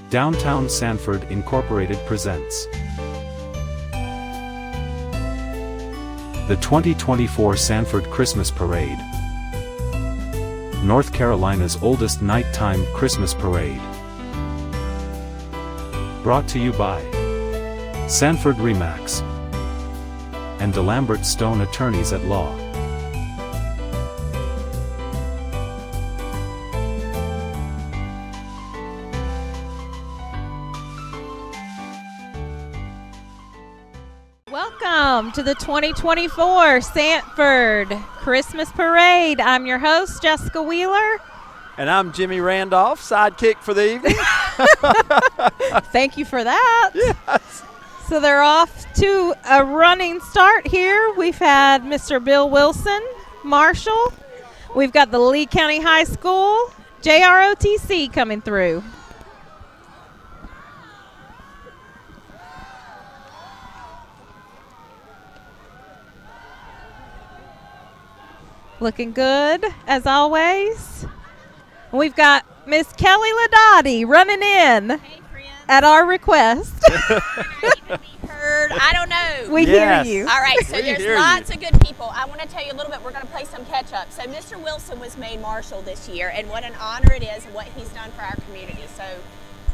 Downtown Sanford Incorporated presents the 2024 Sanford Christmas Parade, North Carolina's oldest nighttime Christmas parade. Brought to you by Sanford Remax and DeLambert Stone Attorneys at Law. Welcome to the 2024 Sanford Christmas Parade. I'm your host, Jessica Wheeler. And I'm Jimmy Randolph, sidekick for the evening. Thank you for that. Yes. So they're off to a running start here. We've had Mr. Bill Wilson, Marshall. We've got the Lee County High School, JROTC coming through. Looking good, as always. We've got Miss Kelly Ladati running in at our request. Heard. I don't know. We Yes. hear you. All right, so there's lots of good people. I want to tell you a little bit. We're going to play some catch up. So Mr. Wilson was made Marshal this year, and what an honor it is and what he's done for our community. So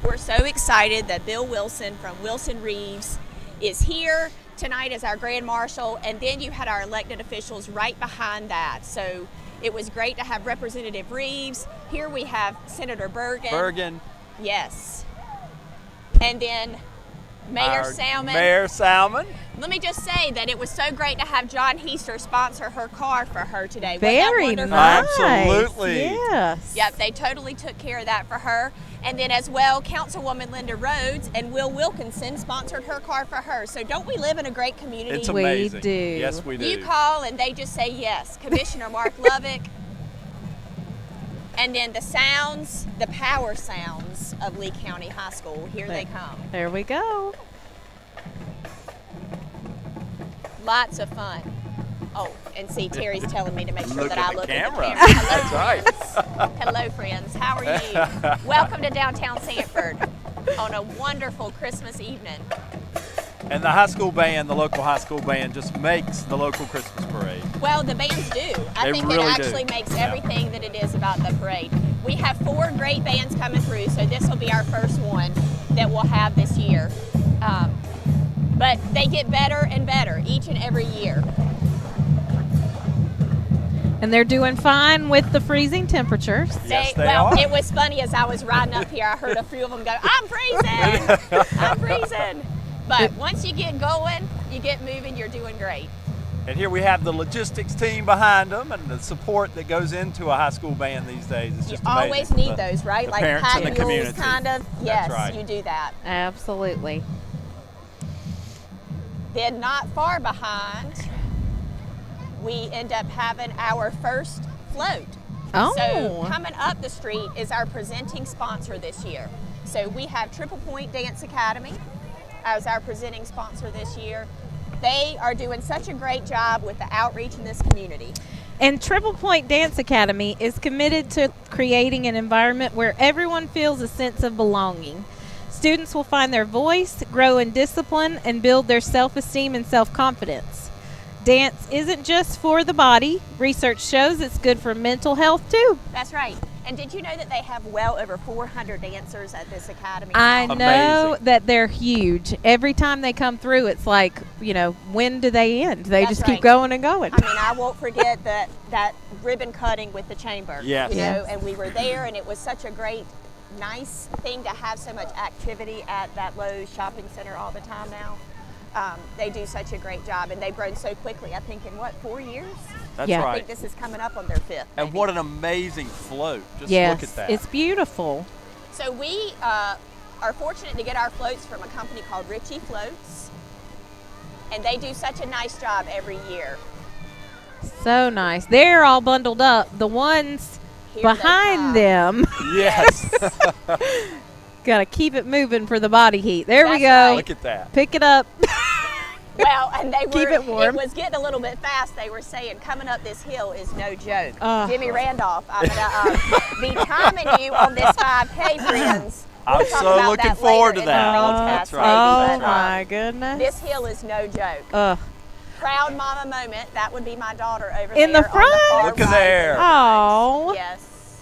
we're so excited that Bill Wilson from Wilson Reeves is here tonight as our Grand Marshal, and then you had our elected officials right behind that. So it was great to have Representative Reeves. Here we have Senator Bergen. Yes. And then Mayor Salmon. Mayor Salmon. Let me just say that it was so great to have John Heaster sponsor her car for her today. Very Wasn't that nice. wonderful? Absolutely. Yes. Yep, they totally took care of that for her. And then as well, Councilwoman Linda Rhodes and Will Wilkinson sponsored her car for her. So don't we live in a great community? It's We amazing. do. Yes, we do. You call and they just say yes. Commissioner Mark Lovick. And then the sounds, the power sounds of Lee County High School. Here they come. There we go. Lots of fun. Oh, and see, Terry's telling me to make sure Look that at I the look camera. at the camera. That's right. Hello, friends. How are you? Welcome to downtown Sanford on a wonderful Christmas evening. And the high school band, the local high school band, just makes the local Christmas parade. Well, the bands do. I They think really it do. actually makes Yeah. everything that it is about the parade. We have 4 great bands coming through, so this will be our first one that we'll have this year. But they get better and better each and every year. And they're doing fine with the freezing temperatures. Yes, they well, are. it was funny as I was riding up here, I heard a few of them go, "I'm freezing! I'm freezing!" But once you get going, you get moving, you're doing great. And here we have the logistics team behind them and the support that goes into a high school band these days. It's You just amazing. always need those, right? the Like parents pack and the mules, community. kind of. Yes, right. you do that. Absolutely. Then not far behind, we end up having our first float. Oh. So coming up the street is our presenting sponsor this year. So we have Triple Point Dance Academy as our presenting sponsor this year. They are doing such a great job with the outreach in this community. And Triple Point Dance Academy is committed to creating an environment where everyone feels a sense of belonging. Students will find their voice, grow in discipline, and build their self-esteem and self-confidence. Dance isn't just for the body. Research shows it's good for mental health, too. That's right. And did you know that they have well over 400 dancers at this academy? I now? know Amazing. that they're huge. Every time they come through, it's like, when do they end? They That's just right. keep going and going. I mean, I won't forget that ribbon cutting with the chamber. Yes. You know, Yes. and we were there, and it was such a great, nice thing to have so much activity at that Lowe's shopping center all the time now. They do such a great job, and they've grown so quickly. I think in 4 years? That's Yeah. I right. think this is coming up on their 5th. And maybe. what an amazing float. Just Yes, look at that. it's beautiful. So we are fortunate to get our floats from a company called Ritchie Floats, and they do such a nice job every year. So nice. They're all bundled up. The ones Here they behind come. them, Yes. got to keep it moving for the body heat. There we That's go. right. Look at that. Pick it up. Well, and they were, Keep it warm. was getting a little bit fast. They were saying coming up this hill is no joke. Jimmy Randolph, I'm going to be timing you on this 5K, friends. I'm We'll talk so about looking that forward later to in the that. broadcast, That's right. maybe, Oh my goodness. This hill is no joke. Ugh. Proud mama moment. That would be my daughter over In there the front? on the far Look at right. there. Oh, Yes.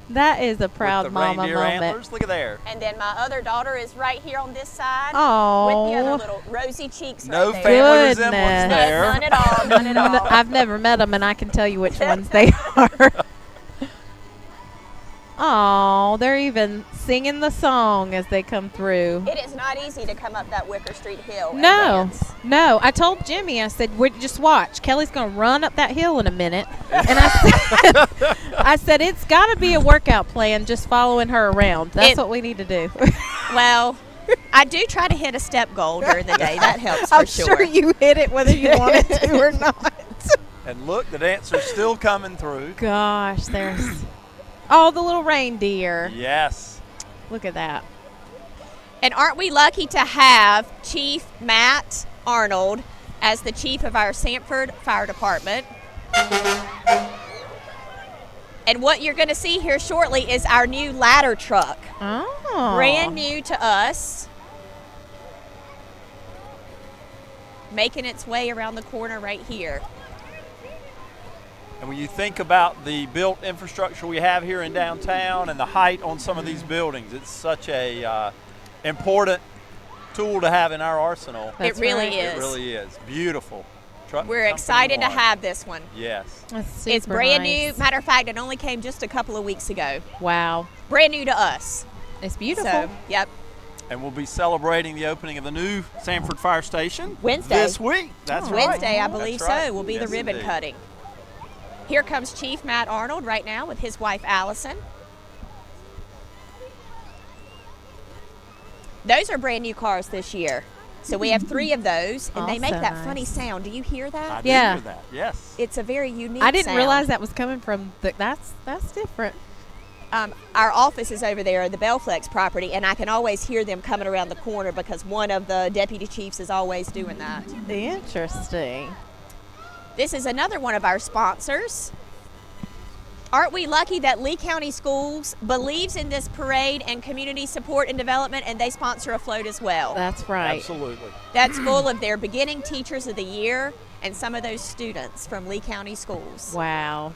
that is a proud With the mama reindeer moment. antlers. Look at there. And then my other daughter is right here on this side Oh, with the other little rosy cheeks No right there. family Goodness. resemblance No, there. none at all. None at all. I've never met them, and I can tell you which ones they are. Oh, they're even singing the song as they come through. It is not easy to come up that Wicker Street hill. and No, dance. no. I told Jimmy, I said, just watch. Kelly's going to run up that hill in a minute. And I said, it's got to be a workout plan just following her around. That's what we need to do. Well, I do try to hit a step goal during the day. That helps for I'm sure you hit it whether you wanted to or not. And look, the dancers still coming through. Gosh, there's all the little reindeer. Yes. Look at that. And aren't we lucky to have Chief Matt Arnold as the chief of our Sanford Fire Department? And what you're going to see here shortly is our new ladder truck. Oh. Brand new to us. Making its way around the corner right here. And when you think about the built infrastructure we have here in downtown and the height on some of these buildings, it's such a important tool to have in our arsenal. That's it really right. is. It really is. Beautiful. Truck We're Company excited to one. have this one. Yes. That's It's super brand nice. new. Matter of fact, it only came just a couple of weeks ago. Wow. Brand new to us. It's beautiful. So, yep. And we'll be celebrating the opening of the new Sanford Fire Station Wednesday. this week. That's right. Wednesday, I believe That's right. so, will be Yes, the ribbon indeed. cutting. Here comes Chief Matt Arnold right now with his wife, Allison. Those are brand new cars this year. So we have 3 of those, and they make Also that funny nice. sound. Do you hear I that? did Yeah. hear that. Yes. It's a very unique I didn't sound. realize that was coming from that's different. Our office is over there at the Belflex property, and I can always hear them coming around the corner because one of the deputy chiefs is always doing that. Interesting. This is another one of our sponsors. Aren't we lucky that Lee County Schools believes in this parade and community support and development, and they sponsor a float as well? That's right. Absolutely. That's full of their beginning teachers of the year and some of those students from Lee County Schools. Wow.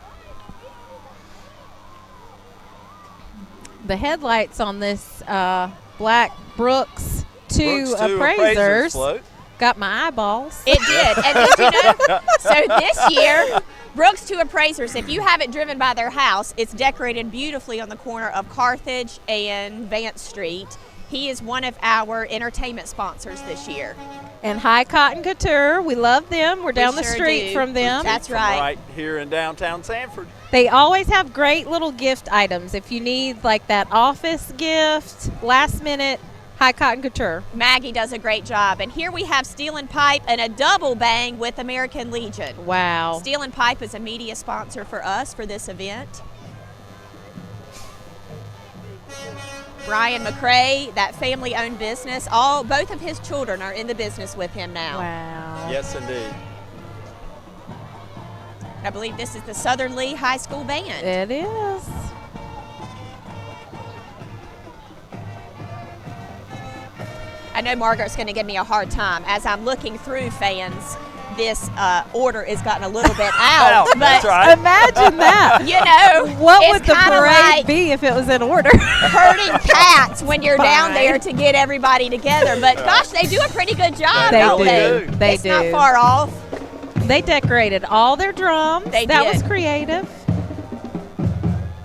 The headlights on this Black Brooks 2 Brooks 2 appraisers float. got my eyeballs. It did. And did you know? So this year, Brooks 2 Appraisers, if you haven't driven by their house, it's decorated beautifully on the corner of Carthage and Vance Street. He is one of our entertainment sponsors this year. And High Cotton Couture, we love them. We're down the sure street do. from them. That's From right. Right here in downtown Sanford. They always have great little gift items. If you need like that office gift, last minute, High Cotton Couture. Maggie does a great job. And here we have Steel and Pipe and a double bang with American Legion. Wow. Steel and Pipe is a media sponsor for us for this event. Brian McCrae, that family-owned business, both of his children are in the business with him now. Wow. Yes, indeed. I believe this is the Southern Lee High School Band. It is. I know Margaret's going to give me a hard time. As I'm looking through fans, this order has gotten a little bit out. Out, that's But, right. Imagine that. you know, What it's would the kinda parade like be if it was in order? herding cats when you're down Fine. there to get everybody together. But gosh, they do a pretty good job, They don't do. they? They it's do. not far off. They decorated all their drums. They that did. was creative.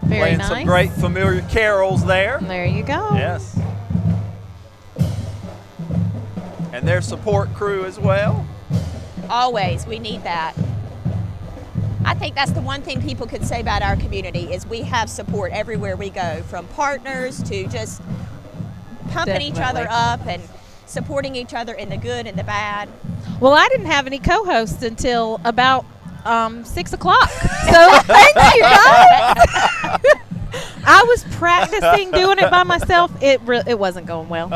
Very Playing nice. some great familiar carols there. There you go. Yes. And their support crew as well. Always, we need that. I think that's the one thing people could say about our community is we have support everywhere we go, from partners to just pumping each other Definitely. up and supporting each other in the good and the bad. Well, I didn't have any co-hosts until about 6 o'clock. So thank you guys. I was practicing doing it by myself. It wasn't going well.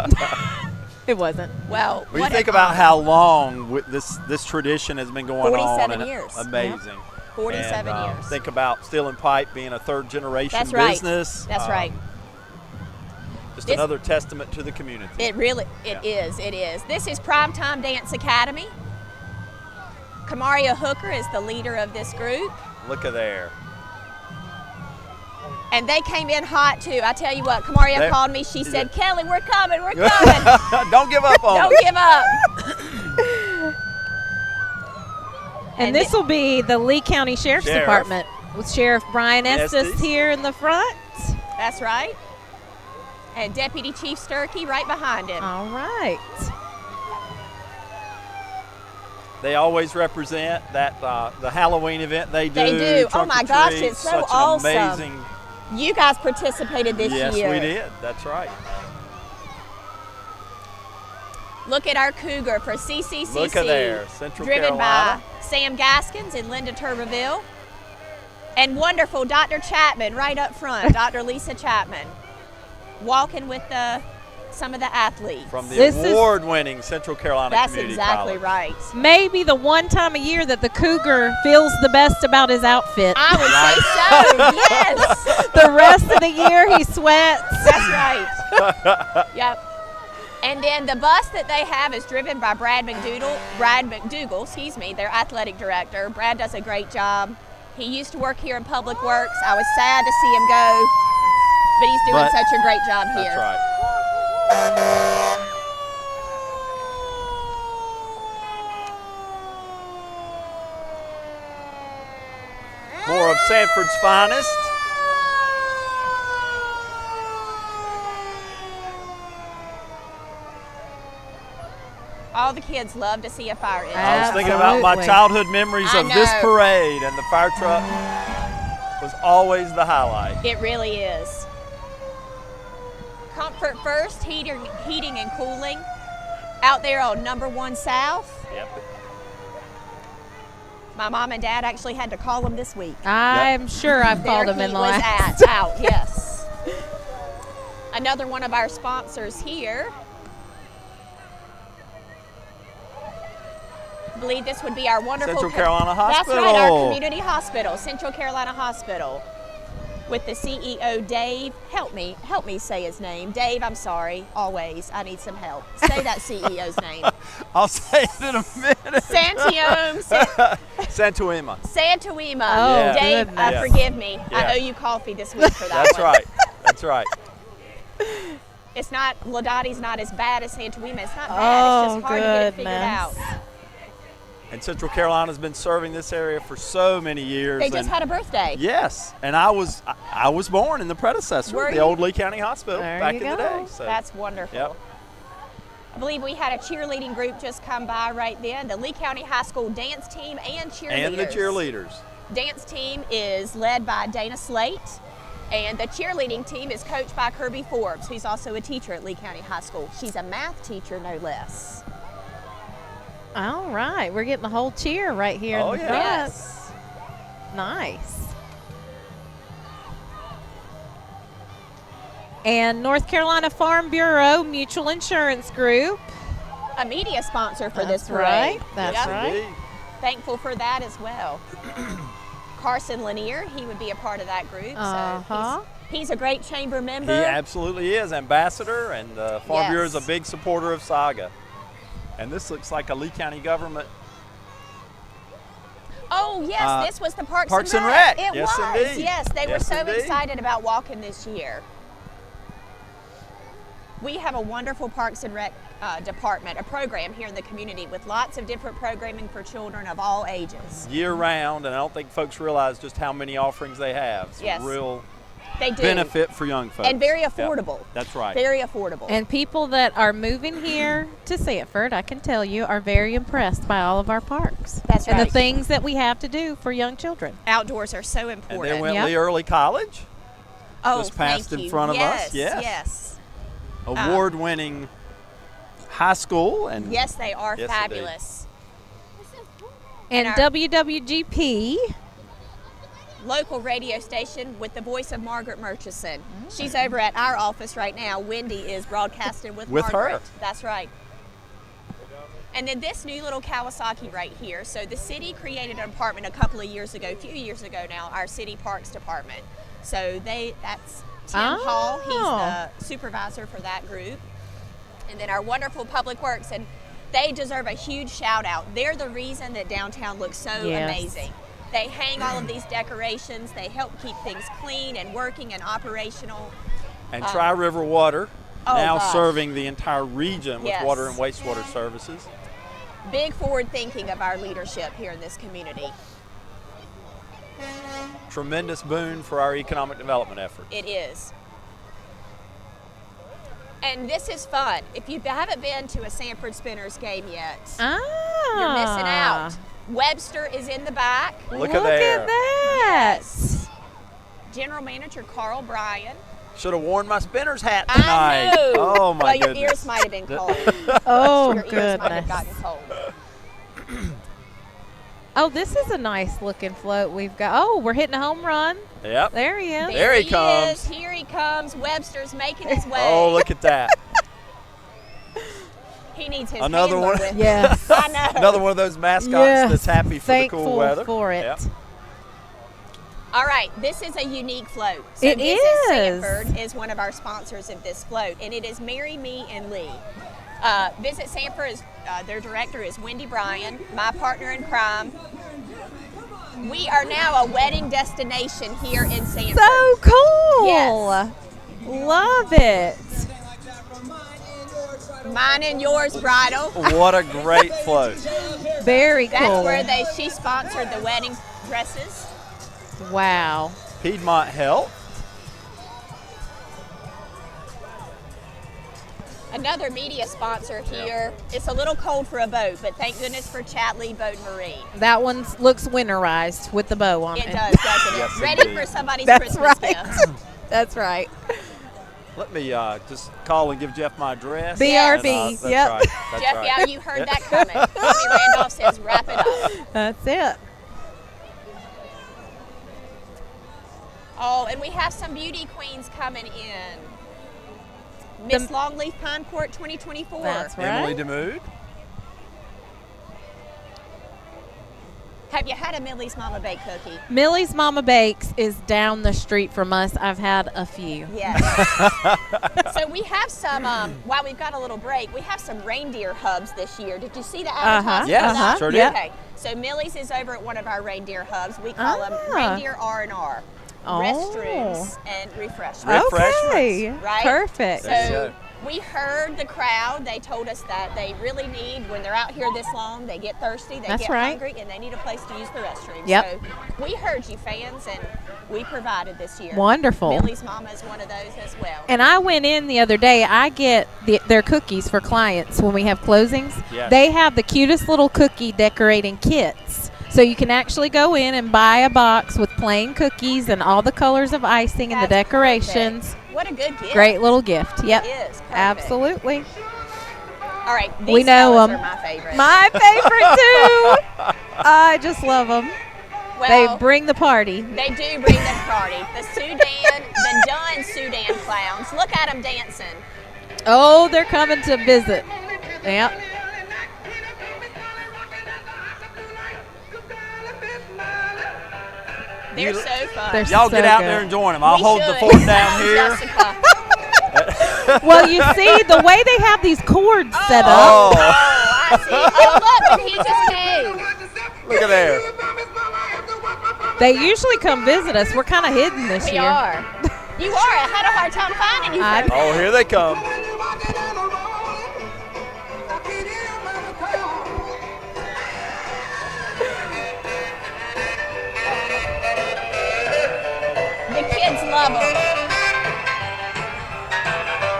It wasn't. Well, When you what think an about honor. how long this tradition has been going on. 47 and years. Amazing. 47 And, years. Think about Steel and Pipe being a third generation That's right. business. That's right. Just This- another testament to the community. It really, Yeah. it is. This is Primetime Dance Academy. Kamaria Hooker is the leader of this group. Look at there. And they came in hot too. I tell you what, Kamaria They- called me. She said, Kelly, we're coming, we're coming. Don't give up on Don't it. give up. And this will be the Lee County Sheriff's Sheriff. Department with Sheriff Brian Estes Estes. here in the front. That's right. And Deputy Chief Sturkey right behind him. All right. They always represent that the Halloween event they do. They do. Oh Trunk my or gosh, treat, it's so such awesome. An amazing. You guys participated this Yes, year. we did. That's right. Look at our cougar for CCCC. Look at there, Central driven Carolina. by Sam Gaskins and Linda Turbeville. And wonderful Dr. Chapman right up front, Dr. Lisa Chapman, walking with some of the athletes. From the This is- award-winning Central Carolina That's Community exactly College. right. Maybe the one time a year that the cougar feels the best about his outfit. I would say so, yes. The rest of the year he sweats. That's right. Yep. And then the bus that they have is driven by Brad McDougal, their athletic director. Brad does a great job. He used to work here in Public Works. I was sad to see him go, but he's doing But such a great job here. That's right. More of Sanford's finest. All the kids love to see a fire engine. I was thinking about my Absolutely. childhood memories I of this know. parade, and the fire truck was always the highlight. It really is. Comfort First Heating and Cooling out there on number 1 South. Yep. My mom and dad actually had to call them this week. I'm sure I've There called him he in the was last. out, yes. Another one of our sponsors here. I believe this would be our wonderful Central Carolina That's right, our Hospital. community hospital, Central Carolina Hospital, with the CEO Dave. Help me say his name. Dave, I'm sorry. Always, I need some help. Say that CEO's name. I'll say it in a minute. Santuima. Santuima. Oh, Dave, goodness. Yeah. forgive me. Yeah. I owe you coffee this week for that That's one. right. That's right. It's not, Ladotti's not as bad as Santuima. It's not bad. Oh, It's just hard to get it figured out. goodness. And Central Carolina's been serving this area for so many years. They just and had a birthday. yes, and I was born in the predecessor, Were the you? old Lee County Hospital, There back you in the go. day. So, That's wonderful. Yep. I believe we had a cheerleading group just come by right then. The Lee County High School dance team and cheerleaders. And the cheerleaders. Dance team is led by Dana Slate, and the cheerleading team is coached by Kirby Forbes, who's also a teacher at Lee County High School. She's a math teacher, no less. All right, we're getting the whole cheer right here Oh, in the yeah. front. Yes. Nice. And North Carolina Farm Bureau Mutual Insurance Group. A media sponsor for this That's parade. right. That's Yep. right. Indeed. Thankful for that as well. Carson Lanier, he would be a part of that group. Uh-huh. So he's a great chamber He member. absolutely is, ambassador, and the Farm Bureau is a Yes. big supporter of Saga. And this looks like a Lee County government. Oh, yes, this was the Parks and Rec. It Yes, was. indeed. Yes, they were Yes, so indeed. excited about walking this year. We have a wonderful Parks and Rec department, a program here in the community with lots of different programming for children of all ages. Year round, and I don't think folks realize just how many offerings they have. It's Yes. a real They do. benefit for young folks. And very Yep. affordable. That's right. Very affordable. And people that are moving here to Sanford, I can tell you, are very impressed by all of our parks. That's and right. the things that we have to do for young children. Outdoors are so and important. there went Yep. Lee Early College, oh, just passed thank in you. front of yes, us. Yes. Yes. award-winning high school. And Yes, they are Yes, fabulous. And our- WWGP local radio station with the voice of Margaret Murchison. She's over at our office right now. Wendy is broadcasting with With her. Margaret. That's right. And then this new little Kawasaki right here. So the city created an department a couple of years ago, a few years ago now, our city parks department. So that's Tim Hall. He's the supervisor for that group. And then our wonderful Public Works, and they deserve a huge shout out. They're the reason that downtown looks so amazing. They hang all of these decorations. They help keep things clean and working and operational. And Tri-River Water, Oh, now gosh. serving the entire region with Yes. water and wastewater services. Big forward thinking of our leadership here in this community. Tremendous boon for our economic development efforts. It is. And this is fun. If you haven't been to a Sanford Spinners game yet, you're missing out. Webster is in the back. Look at there. that. General Manager Carl Bryan. Should have worn my spinner's hat tonight. I know. Oh my well, your goodness. ears might have been cold. Oh, Your ears might have goodness. gotten cold. Oh, this is a nice looking float we've got. Oh, we're hitting a home run. Yep. There he is. There he comes. Is. Here he comes. Webster's making his way. Oh, look at that. He needs his Another handler one. with him. Yes. I know. Another one of those mascots Yes. that's happy for the Thankful cool weather. for it. Yep. All right, this is a unique float. So It Visit is. Sanford is one of our sponsors of this float, and it is Marry Me and Lee. Visit Sanford is their director is Wendy Bryan, my partner in crime. We are now a wedding destination here in Sanford. So cool. Yes. Love it. Mine and yours bridal. What a great float. Very That's cool. where she sponsored the wedding dresses. Wow. Piedmont Health. Another media sponsor here. It's a little cold for a boat, but thank goodness for Chatley Boat and Marine. That one looks winterized with the bow on it. It does, doesn't it? Yes, Ready indeed. for somebody's That's Christmas right. gift. That's right. Let me just call and give Jeff my address. BRB, And, that's yep. right. That's Jeff, right. yeah, you heard that coming. Tommy Randolph says wrap it up. That's it. Oh, and we have some beauty queens coming in. Miss Longleaf Pine Court 2024. That's right. Emily DeMood. Have you had a Millie's Mama Bake cookie? Millie's Mama Bakes is down the street from us. I've had a few. Yes. So we have some, while we've got a little break, we have some reindeer hubs this year. Did you see the advertisement? Yes, for that? sure did. Okay. So Millie's is over at one of our reindeer hubs. We call them Ah. Reindeer R&R. Oh. Restrooms and refreshments. Okay. Right? Perfect. There you So go. we heard the crowd. They told us that they really need, when they're out here this long, they get thirsty, they That's get right. hungry, and they need a place to use the restroom. Yep. So we heard you, fans, and we provided this year. Wonderful. Millie's Mama is one of those as well. And I went in the other day. I get their cookies for clients when we have closings. Yes. They have the cutest little cookie decorating kits. So you can actually go in and buy a box with plain cookies and all the colors of icing and the That's decorations. perfect. What a good gift. Great little gift. Yep. It is. Perfect. Absolutely. All right. These We know fellas 'em. are my favorite. My favorite too. I just love them. well, They bring the party. They do bring the party. The Dunn Sudan clowns. Look at them dancing. Oh, they're coming to visit. Yep. They're so fun. They're Y'all so get out good. there and join them. I'll We hold the should. fort down here. Jessica. Well, you see the way they have these cords set up. Oh, Oh, I see. Oh, look, and he just came. look at there. They usually come visit us. We're kind of hidden this We year. are. You are. I had a hard time finding you. I- for a Oh, minute. here they come. The kids love them.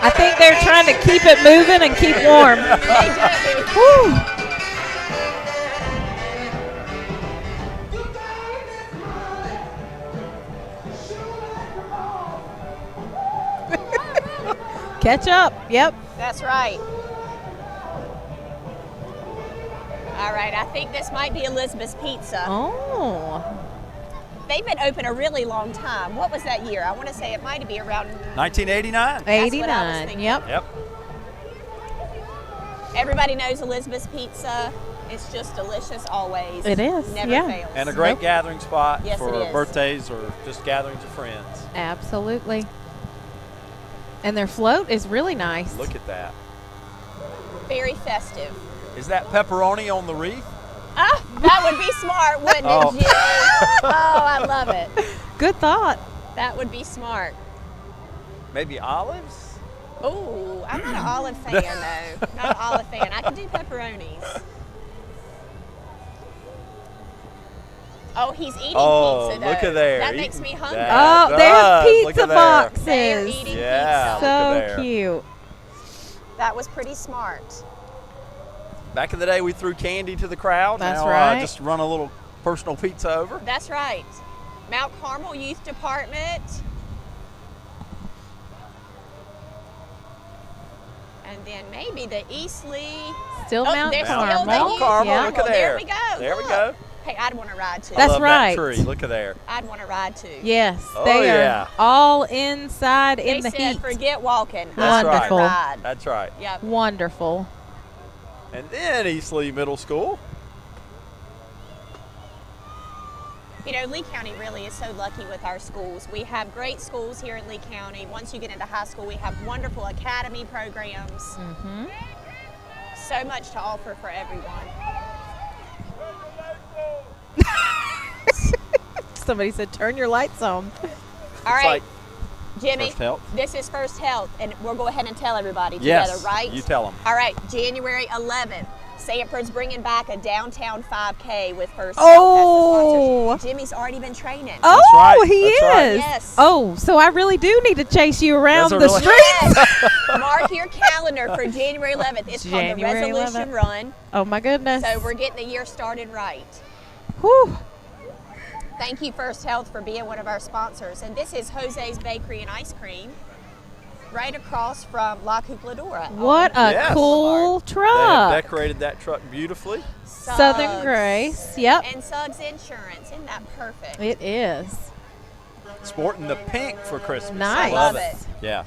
I think they're trying to keep it moving and keep warm. They do. Whew. Catch up. Yep. That's right. All right, I think this might be Elizabeth's Pizza. Oh. They've been open a really long time. What was that year? I want to say it might be around 1989. That's what I was 89. thinking. Yep. Everybody knows Elizabeth's Pizza. It's just delicious always. It is, Never yeah. fails. And a great gathering spot Yes, for it is. birthdays or just gatherings of friends. Absolutely. And their float is really nice. Look at that. Very festive. Is that pepperoni on the wreath? Ah, that would be smart, wouldn't Oh. it, Jimmy? Oh, I love it. Good thought. That would be smart. Maybe olives? Ooh, I'm not an olive fan, though. Not an olive fan. I can do pepperonis. Oh, he's eating Oh, pizza, though. look at there. That Eating makes me hungry. that. Oh, does. there's Look pizza at there. boxes. They're eating Yeah. pizza. Look at So there. cute. That was pretty smart. Back in the day, we threw candy to the crowd. That's now, right. Just run a little personal pizza over. That's right. Mount Carmel Youth Department. And then maybe the Eastleigh. Still Mount there's Carmel. still the Mount Youth Carmel, Yeah. look at There there. we go. There we Look. go. Hey, I'd want to ride too. That's I love right. that tree. Look at there. I'd want to ride too. Yes, Oh, they yeah. are all inside in They the said heat. forget walking. That's I Wonderful. wanna ride. That's right. Yep. Wonderful. And then Eastleigh Middle School. You know, Lee County really is so lucky with our schools. We have great schools here in Lee County. Once you get into high school, we have wonderful academy programs. Mm-hmm. So much to offer for everyone. Somebody said, turn your lights on. All right, like Jimmy, First Health. this is First Health, and we'll go ahead and tell everybody Yes. together, right? You tell them. All right, January 11th, Sanford's bringing back a downtown 5K with First Oh. Health as the sponsor. Jimmy's already been training. Oh, right. he That's right. is. Yes. Oh, so I really do need to chase you around Does the it really? streets. Yes. Mark your calendar for January 11th. It's called the January Resolution 11th. Run. Oh, my goodness. So we're getting the year started right. Whew. Thank you, First Health, for being one of our sponsors. And this is Jose's Bakery and Ice Cream, right across from La Cupladora. What a Yes. cool They have truck. decorated that truck beautifully. Southern Grace. Yep. And Suggs Insurance. Isn't that perfect? It is. Sporting the pink for Christmas. Nice. I love Love it. it. Yeah.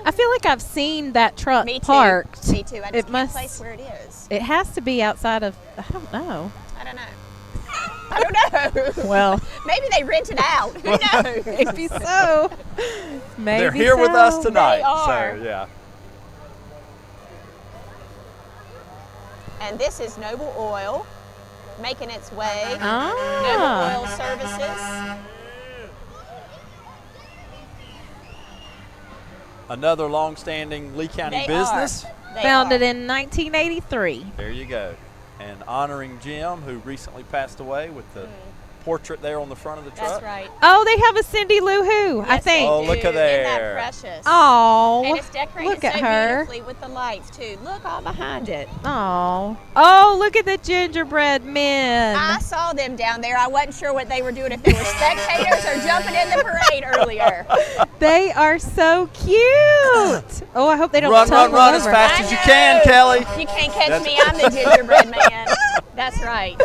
I feel like I've seen that truck Me too. parked. Me too. I just It can't must. place where it is. It has to be outside of. I don't know. I don't know. I don't know. Well, Maybe they rent it out. Who knows? maybe so. Maybe They're here with us so. tonight. They are. So, yeah. And this is Noble Oil making its way. Noble Ah. Oil Services. Another long-standing Lee County They business. are. They Founded are. in 1983. There you go. And honoring Jim, who recently passed away, with the portrait there on the front of the truck. That's right. Oh, they have a Cindy Lou Who, I Yes, think. Oh, they look do. at there. Isn't that precious? Oh, And it's decorated look at so her. beautifully with the lights too. Look all behind it. Oh, oh, look at the gingerbread men. I saw them down there. I wasn't sure what they were doing, if they were spectators or jumping in the parade earlier. They are so cute. Oh, I hope they don't Run, tumble run, run as over. fast I as you know. can, Kelly. You can't catch That's- me. I'm the gingerbread man. That's right.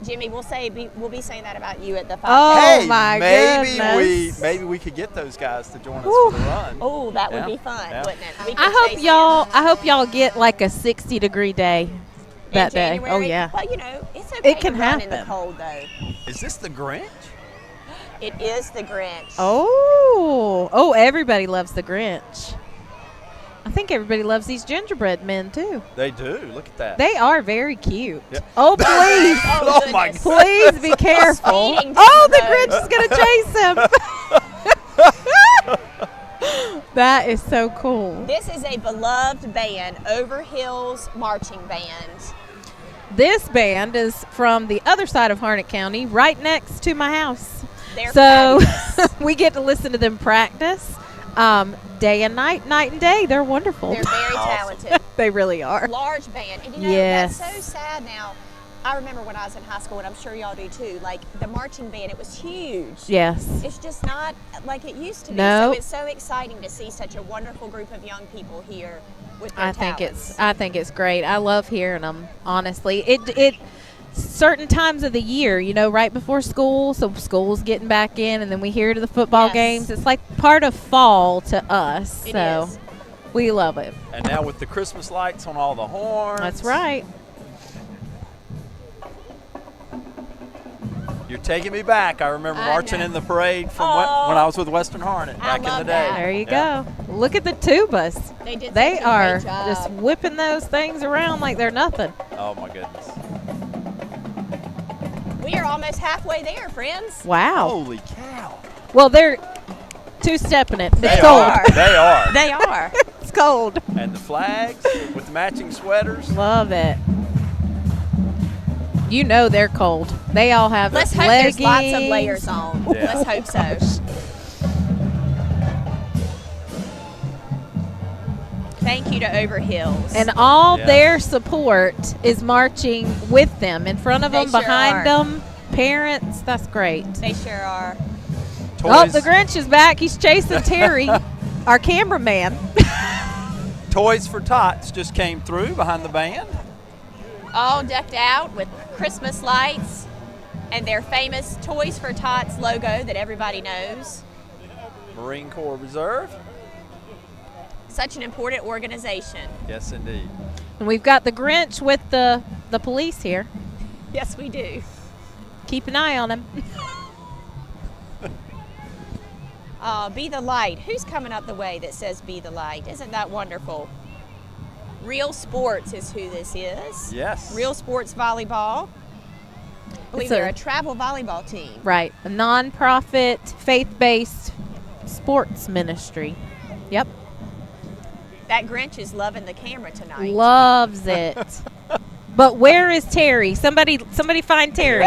Jimmy, we'll be saying that about you at the 5K. Oh, Hey, my goodness. maybe we could get those guys to join us Whew. for the run. Oh, that would Yeah. be fun, Yeah. wouldn't it? We I could chase hope y'all get like a 60-degree day in that day. January. Oh yeah. Well, you know, it's okay It can to run in the happen. cold though. Is this the Grinch? It is the Grinch. Oh, everybody loves the Grinch. I think everybody loves these gingerbread men too. They do. Look at that. They are very cute. Yeah. Oh, please. Oh, Oh, my goodness. Please be careful. Speeding Oh, down the the Grinch is going to chase him. That is so cool. This is a beloved band, Over Hills Marching Band. This band is from the other side of Harnett County, right next to my house. They're So fabulous. we get to listen to them practice day and night, night and day. They're wonderful. They're very talented. They really are. Large band. And you know, Yes. that's so sad now. I remember when I was in high school, and I'm sure y'all do too, like the marching band, it was huge. Yes. It's just not like it used to be. No. So it's so exciting to see such a wonderful group of young people here with their I think talents. it's great. I love hearing them. Honestly, it certain times of the year, right before school, so school's getting back in, and then we hear to the football Yes. games. It's like part of fall to us. It So is. we love it. And now with the Christmas lights on all the horns. That's right. You're taking me back. I remember I marching know. in the parade from Oh. when I was with Western Harnett I back in the love day. that. There you Yeah. go. Look at the tubas. They did. They such a are great job. just whipping those things around like they're nothing. Oh my goodness. We are almost halfway there, friends. Wow. Holy cow. Well, they're two-stepping it. It's They cold. are. They are. They are. It's cold. And the flags with the matching sweaters. Love it. They're cold. They all have Let's hope leggings. there's lots of layers on. Yeah. Let's hope so. Thank you to Overhills. And all Yeah. their support is marching with them, in front of They them, sure behind are. them, parents. That's great. They sure are. Oh, Toys, the Grinch is back. He's chasing Terry, our cameraman. Toys for Tots just came through behind the band. All decked out with Christmas lights and their famous Toys for Tots logo that everybody knows. Marine Corps Reserve. Such an important organization. Yes, indeed. And we've got the Grinch with the police here. Yes, we do. Keep an eye on him. Be the light. Who's coming up the way that says be the light? Isn't that wonderful? Real Sports is who this is. Yes. Real Sports Volleyball. I believe It's they're a- a travel volleyball team. Right. A non-profit, faith-based sports ministry. Yep. That Grinch is loving the camera tonight. Loves it. But where is Terry? Somebody find Terry.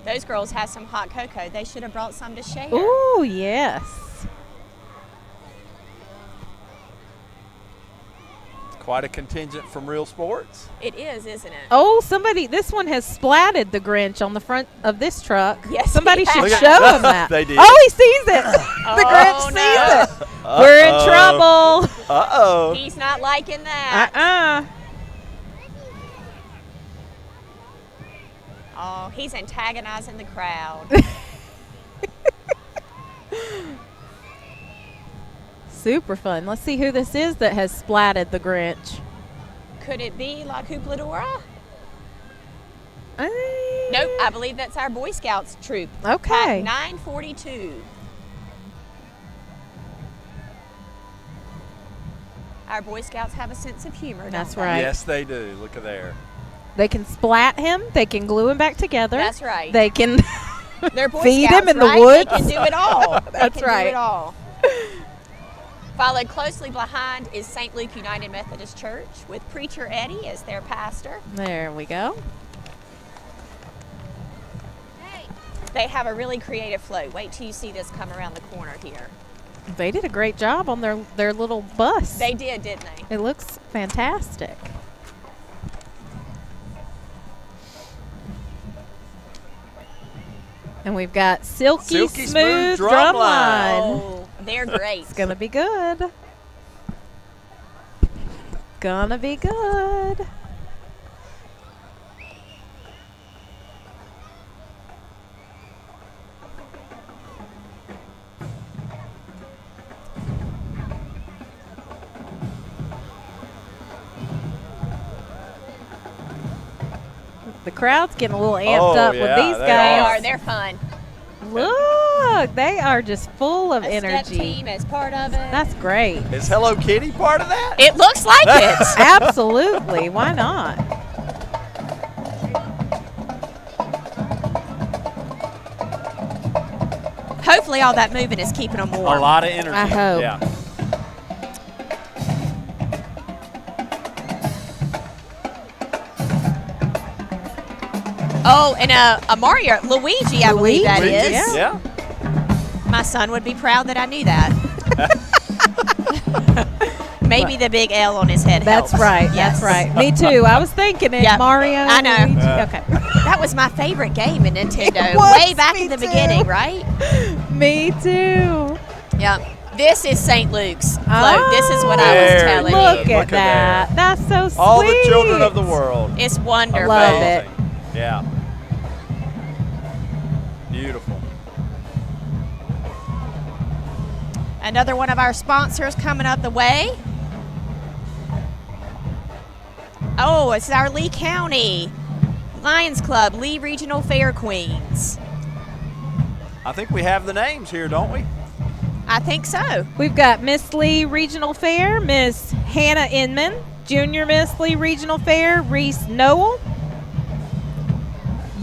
Those girls have some hot cocoa. They should have brought some to share. Ooh, yes. Quite a contingent from Real Sports. It is, isn't it? Oh, this one has splatted the Grinch on the front of this truck. Yes, Somebody he should has. show him that. They did. Oh, he sees it. The Grinch Oh, sees no. it. We're in trouble. Uh-oh. He's not liking that. Oh, he's antagonizing the crowd. Super fun. Let's see who this is that has splatted the Grinch. Could it be La Cupladora? Uh, Nope, I believe that's our Boy Scouts troop. Okay. Pack 942. Our Boy Scouts have a sense of humor. That's don't they? right. Yes, they do. Look at there. They can splat him. They can glue him back together. That's right. They can They're Boy feed Scouts, him in the right? woods. They can do it all. That's they can right. Do it all. Followed closely behind is St. Luke United Methodist Church with Preacher Eddie as their pastor. There we go. They have a really creative float. Wait till you see this come around the corner here. They did a great job on their little bus. They did, didn't they? It looks fantastic. And we've got Silky Smooth Drumline. Oh, they're great. It's gonna be good. Gonna be good. The crowd's getting a little amped up with yeah, these they They guys. are. They're fun. Look, they are just full of A step energy. team as part of it. That's great. Is Hello Kitty part of that? It looks like it. Absolutely. Why not? Hopefully all that moving is keeping them warm. A lot of energy. I hope. Yeah. Oh, and a Mario, Luigi, I believe that Luigi, is. yeah. Yeah. My son would be proud that I knew that. Maybe the big L on his head That's helps. right. Yes. That's right. Me too. I was thinking it. Yep. Mario. I know. Luigi. Yeah. Okay. That was my favorite game in Nintendo. It was, Way back me in the too. beginning, right? Me too. Yeah. This is St. Luke's float. This is what I was Very telling good. Look you. at that. That's so sweet. All the children of the world. It's wonderful. Love it. Amazing. Yeah. Beautiful. Another one of our sponsors coming up the way. Oh, it's our Lee County Lions Club, Lee Regional Fair Queens. I think we have the names here, don't we? I think so. We've got Miss Lee Regional Fair, Miss Hannah Inman, Junior Miss Lee Regional Fair, Reese Noel,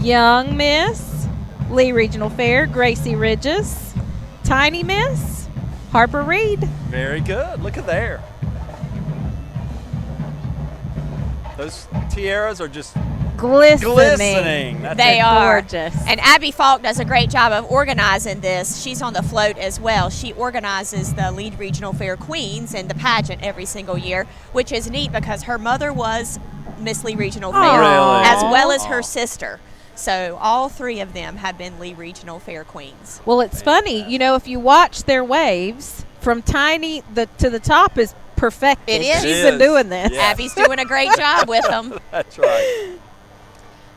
Young Miss Lee Regional Fair, Gracie Ridges, Tiny Miss Harper Reed. Very good. Look at there. Those tiaras are just glistening. That's They it. are. Gorgeous. And Abby Falk does a great job of organizing this. She's on the float as well. She organizes the Lead Regional Fair Queens and the pageant every single year, which is neat because her mother was Miss Lee Regional Fair, Really? as well as her sister. So all three of them have been Lee Regional Fair Queens. Well, it's funny, you know, if you watch their waves from tiny to the top is perfected. It is. She's It been is. doing this. Yeah. Abby's doing a great job with them. That's right.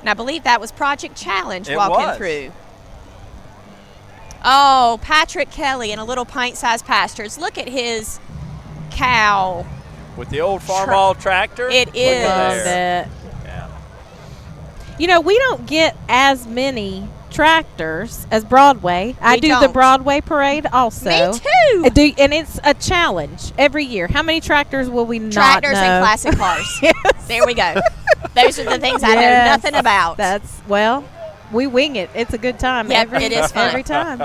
And I believe that was Project Challenge It walking was. through. Oh, Patrick Kelly in a little pint-sized pastures. Look at his cow. With the old Farmall tractor. It Look is. at Love there. it. Yeah. You know, we don't get as many tractors as Broadway. I We do the don't. Broadway parade also. Me too. And it's a challenge every year. How many tractors will we not Tractors know? and classic cars. Yes. There we go. Those are the things I know Yes. nothing about. That's, well, we wing it. It's a good time. Yep, it is fun. Every time.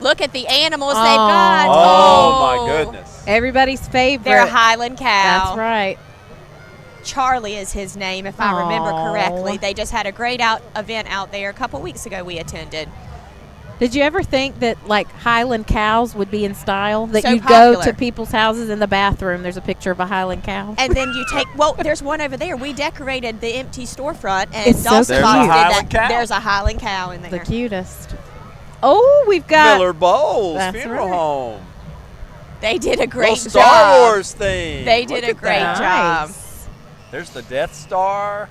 Look at the animals they've Oh. got. Oh, my goodness. Everybody's favorite. They're a Highland cow. That's right. Charlie is his name, if I remember Aw. correctly. They just had a great event out there a couple weeks ago we attended. Did you ever think that like Highland cows would be in style? That So you'd go popular. to people's houses in the bathroom, there's a picture of a Highland cow. And then you take, well, there's one over there. We decorated the empty storefront, and It's so Dawson cute. Fox There's a did Highland that. cow. There's a Highland cow in The there. cutest. Oh, we've got Miller Bowles That's Funeral right. Home. They did a great Little job. Star Wars theme. They did Look a at great that. job. Nice. There's the Death Star.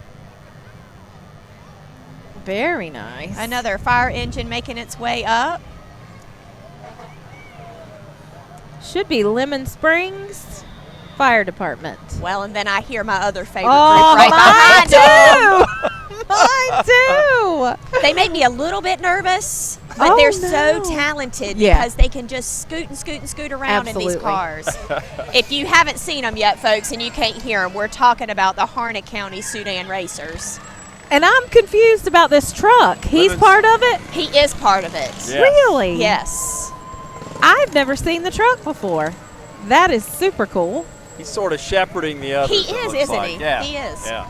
Very nice. Another fire engine making its way up. Should be Lemon Springs Fire Department. Well, and then I hear my other favorite Oh, group right behind them. mine too. They make me a little bit nervous, but Oh, they're no. so talented Yeah. because they can just scoot and scoot and scoot around in these Absolutely. cars. If you haven't seen them yet, folks, and you can't hear them, we're talking about the Harnett County Sudan Racers. And I'm confused about this truck. He's Lemon- part of it? He is part of it. Yeah. Really? Yes. I've never seen the truck before. That is super cool. He's sort of shepherding the others. He it is, looks isn't like. he? Yeah. He is. Yeah.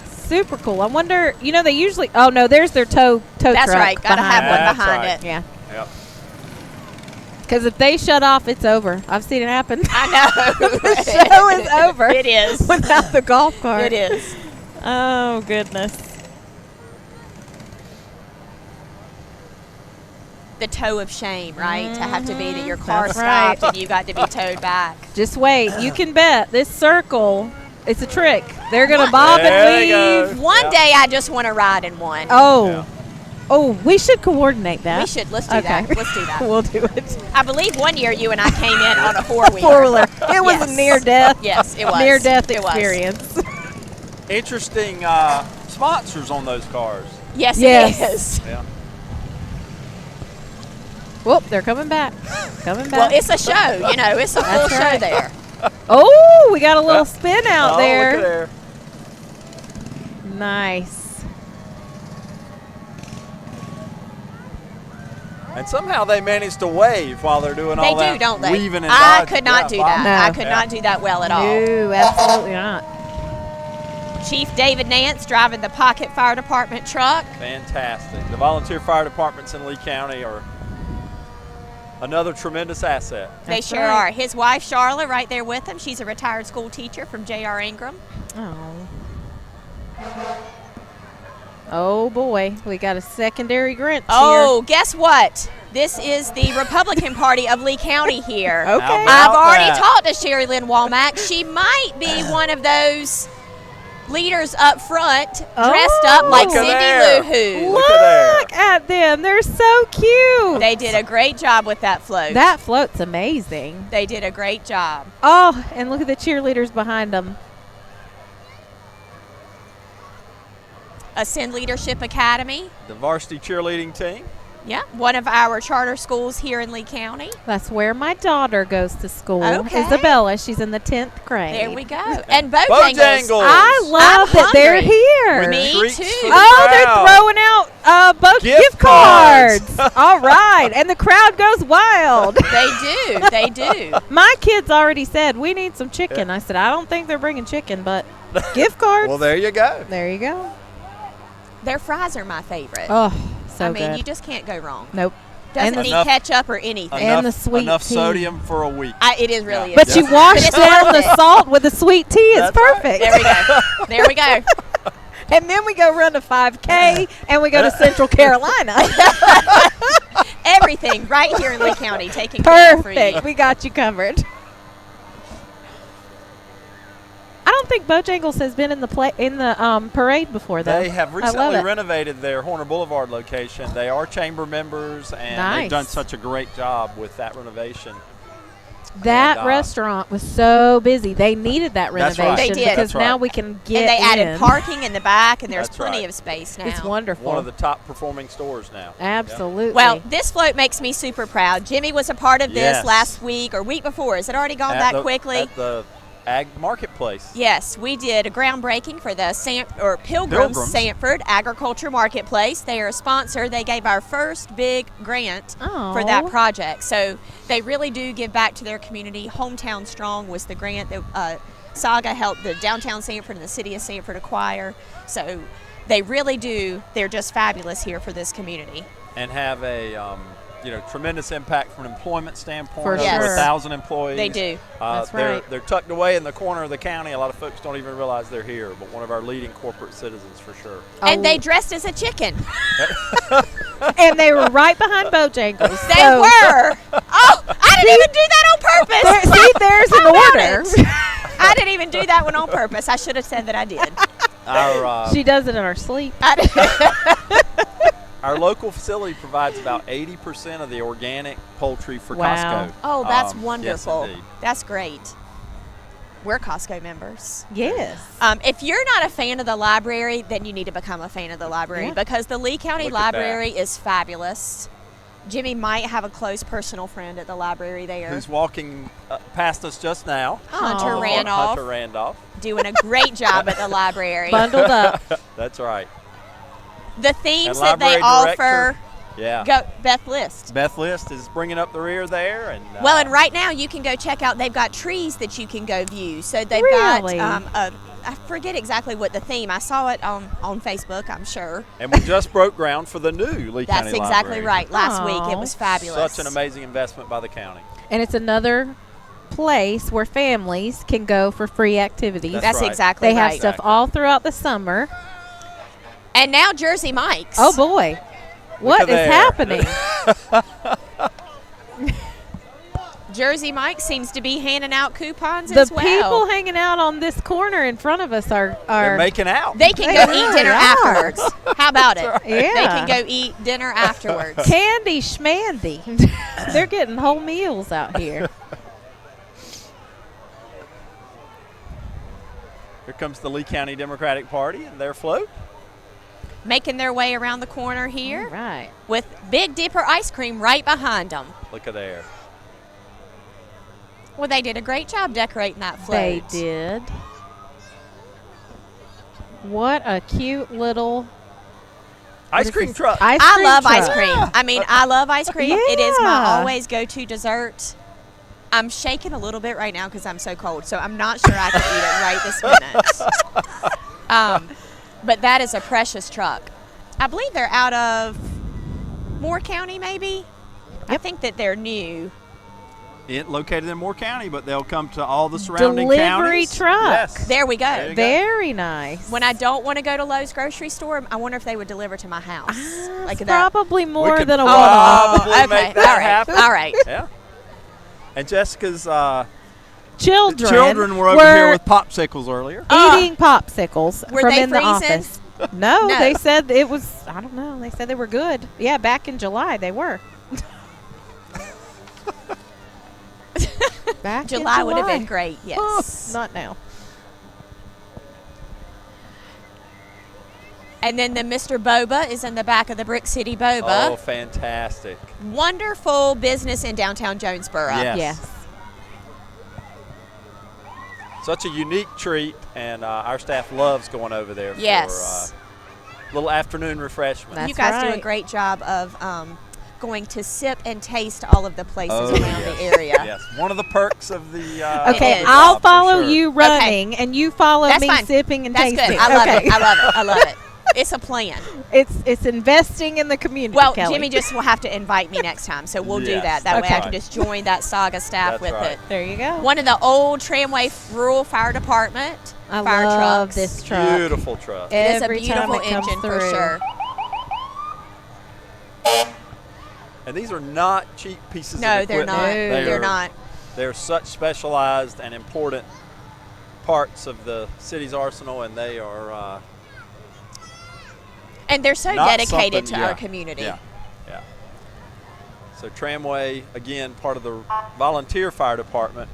Super cool. I wonder, you know, they usually, oh no, there's their tow That's truck. right. Got to have behind one That's behind right. it. Yeah. Yep. Because if they shut off, it's over. I've seen it happen. I know. The show is over. It is. Without the golf cart. It is. Oh, goodness. The tow of shame, right? To have to be that your car That's stopped right. and you got to be towed back. Just wait. You can bet this circle, it's a trick. They're going to bob There and they weave. go. One Yeah. day I just want to ride in one. Oh. Yeah. Oh, we should coordinate that. We should. Let's do that. Let's do that. We'll do it. I believe one year you and I came in on a four-wheeler. Four-wheeler. It was Yes. a near death. Yes, it was. Near death It was. experience. Interesting sponsors on those cars. Yes, Yes. it is. Yeah. Whoop, they're coming back. Coming back. Well, it's a show. You know, it's a full That's show right. there. Oh, we got a little spin out Oh, there. look at there. Nice. And somehow they manage to wave while they're doing They all that do, don't they? weaving and I dodging. could not do that. No. I could not do that well at all. No, absolutely not. Chief David Nance driving the Pocket Fire Department truck. Fantastic. The volunteer fire departments in Lee County are another tremendous asset. They That's sure right. are. His wife, Charlotte, right there with him. She's a retired school teacher from J.R. Ingram. Oh. Oh boy, we got a secondary Grinch Oh, guess what? This is the Republican Party of Lee County here. Okay. How I've about already that? talked to Sherry Lynn Walmack. She might be one of those leaders up front, dressed up like Look at Cindy there. Lou Who. Look at there. Look at them. They're so cute. They did a great job with that float. That float's amazing. They did a great job. Oh, and look at the cheerleaders behind them. Ascend Leadership Academy. The varsity cheerleading team. Yeah, one of our charter schools here in Lee County. That's where my daughter goes to school. Okay. Isabella, she's in the 10th grade. There we go. And Bojangles. Bojangles. I love I'm that they're hungry. here. Me Treats too. for the Oh, they're crowd. throwing out both Gift gift cards. All right, and the crowd goes wild. They do. They do. My kids already said we need some chicken. I said I don't think they're bringing chicken, but gift cards. Well, there you go. There you go. Their fries are my favorite. Oh, so I mean, good. you just can't go wrong. Nope. Doesn't And need enough- ketchup or anything. And the sweet enough tea. sodium for a week. It is really. But is. you Yeah. wash But it's down worth the it. salt with the sweet tea. It's That's right. perfect. There we go. There we go. And then we go run a 5K and we go to Central Carolina. Everything right here in Lee County taken care of for you. Perfect. We got you covered. I don't think Bojangles has been in the parade before, though. They have I love recently it. renovated their Horner Boulevard location. They are chamber members, and Nice. they've done such a great job with that renovation. That And, restaurant was so busy. They needed that That's renovation right. They did. because That's right. now we can get And they added in. parking in the back, and there's That's plenty right. of space now. It's wonderful. One of the top performing stores now. Absolutely. Well, this float makes me super proud. Jimmy was a part of this Yes. last week or week before. Has it already gone At that quickly? At the Ag Marketplace. Yes, we did a groundbreaking for the Pilgrims Sanford Agriculture Marketplace. They are a sponsor. They gave our first big grant for that Aw. project. So they really do give back to their community. Hometown Strong was the grant that Saga helped the downtown Sanford and the city of Sanford acquire. So they really do. They're just fabulous here for this community. And have a tremendous impact from an employment standpoint. For Over sure. 1,000 employees. They do. That's they're, right. They're tucked away in the corner of the county. A lot of folks don't even realize they're here, but one of our leading corporate citizens for sure. And they dressed as a chicken. and they were right behind Bojangles. They So- were. Oh, I didn't even do that on purpose. See, there's an How about order. it? I didn't even do that one on purpose. I should have said that I did. She does it in her sleep. Our local facility provides about 80% of the organic poultry for Wow. Costco. Oh, that's Yes, wonderful. indeed. That's great. We're Costco members. Yes. If you're not a fan of the library, then you need to become a fan of the library Yeah. because the Lee County Look at that. Library is fabulous. Jimmy might have a close personal friend at the library there. Who's walking past us just now? Hunter Aw. Randolph. Hunter Randolph. Doing a great job at the library. Bundled up. That's right. The themes And that they library offer. director. Yeah. Go, Beth List. Beth List is bringing up the rear there, and Well, and right now you can go check out. They've got trees that you can go view. So they've Really? got I forget exactly what the theme. I saw it on Facebook. I'm sure. and we just broke ground for the new Lee That's County exactly Library. right. Last week Aw. it was fabulous. Such an amazing investment by the county. And it's another place where families can go for free activities. That's That's right. exactly They have right. stuff all throughout the summer. And now Jersey Mike's. Oh boy. What at is there. happening? Jersey Mike seems to be handing out coupons The as well. people hanging out on this corner in front of us are They're making out. They can They go really eat dinner are. afterwards. How about it? Yeah. They can go eat dinner afterwards. candy schmandy. They're getting whole meals out here. Here comes the Lee County Democratic Party and their float. Making their way around the corner here Right. with Big Dipper ice cream right behind them. Look at there. Well, they did a great job decorating that float. They did. What a cute little Ice is cream this? truck. Ice I cream love ice truck. cream. I mean, I love ice cream. It is my Yeah. always go-to dessert. I'm shaking a little bit right now because I'm so cold, so I'm not sure I can eat it right this minute. But that is a precious truck. I believe they're out of Moore County, maybe. I think that they're new. located in Moore County, but they'll come to all the surrounding Delivery counties. truck. Yes. There we go. There you go. Very nice. When I don't want to go to Lowe's grocery store, I wonder if they would deliver to my house. Like that. probably more could than a probably one-off. make that all right. happen. All right. Yeah. And Jessica's Children were over here with popsicles earlier. eating popsicles Were from they in the freezing? office. No, No. they said it was, I don't know, they said they were good. Yeah, back in July they were. Back in July would have been great, yes. Not now. And then the Mr. Boba is in the back of the Brick City Boba. Oh, fantastic. Wonderful business in downtown Jonesboro. Yes. Yes. Such a unique treat, and our staff loves going over there Yes. for little afternoon refreshment. That's You guys do a right. great job of going to sip and taste all of the places around yes. the area. Yes, one of the perks of the Okay, is. I'll job, for follow sure. you running, and you follow That's me fine. sipping and That's tasting. good. I love Okay. it. I love it. I love it. It's a plan. It's investing in the community. Well, Kelly. Jimmy just will have to invite me next time, so we'll do Yes, that. That way okay. I can just join that Saga staff That's with right. it. There you go. One of the old Tramway Rural Fire Department I fire love trucks. this truck. Beautiful truck. It is a Every time beautiful it comes engine for through. sure. And these are not cheap pieces of No, equipment. they're not. No. They're not. They're such specialized and important parts of the city's arsenal, and they are And they're so not dedicated to something- our yeah, community. Yeah, yeah. So Tramway, again, part of the volunteer fire department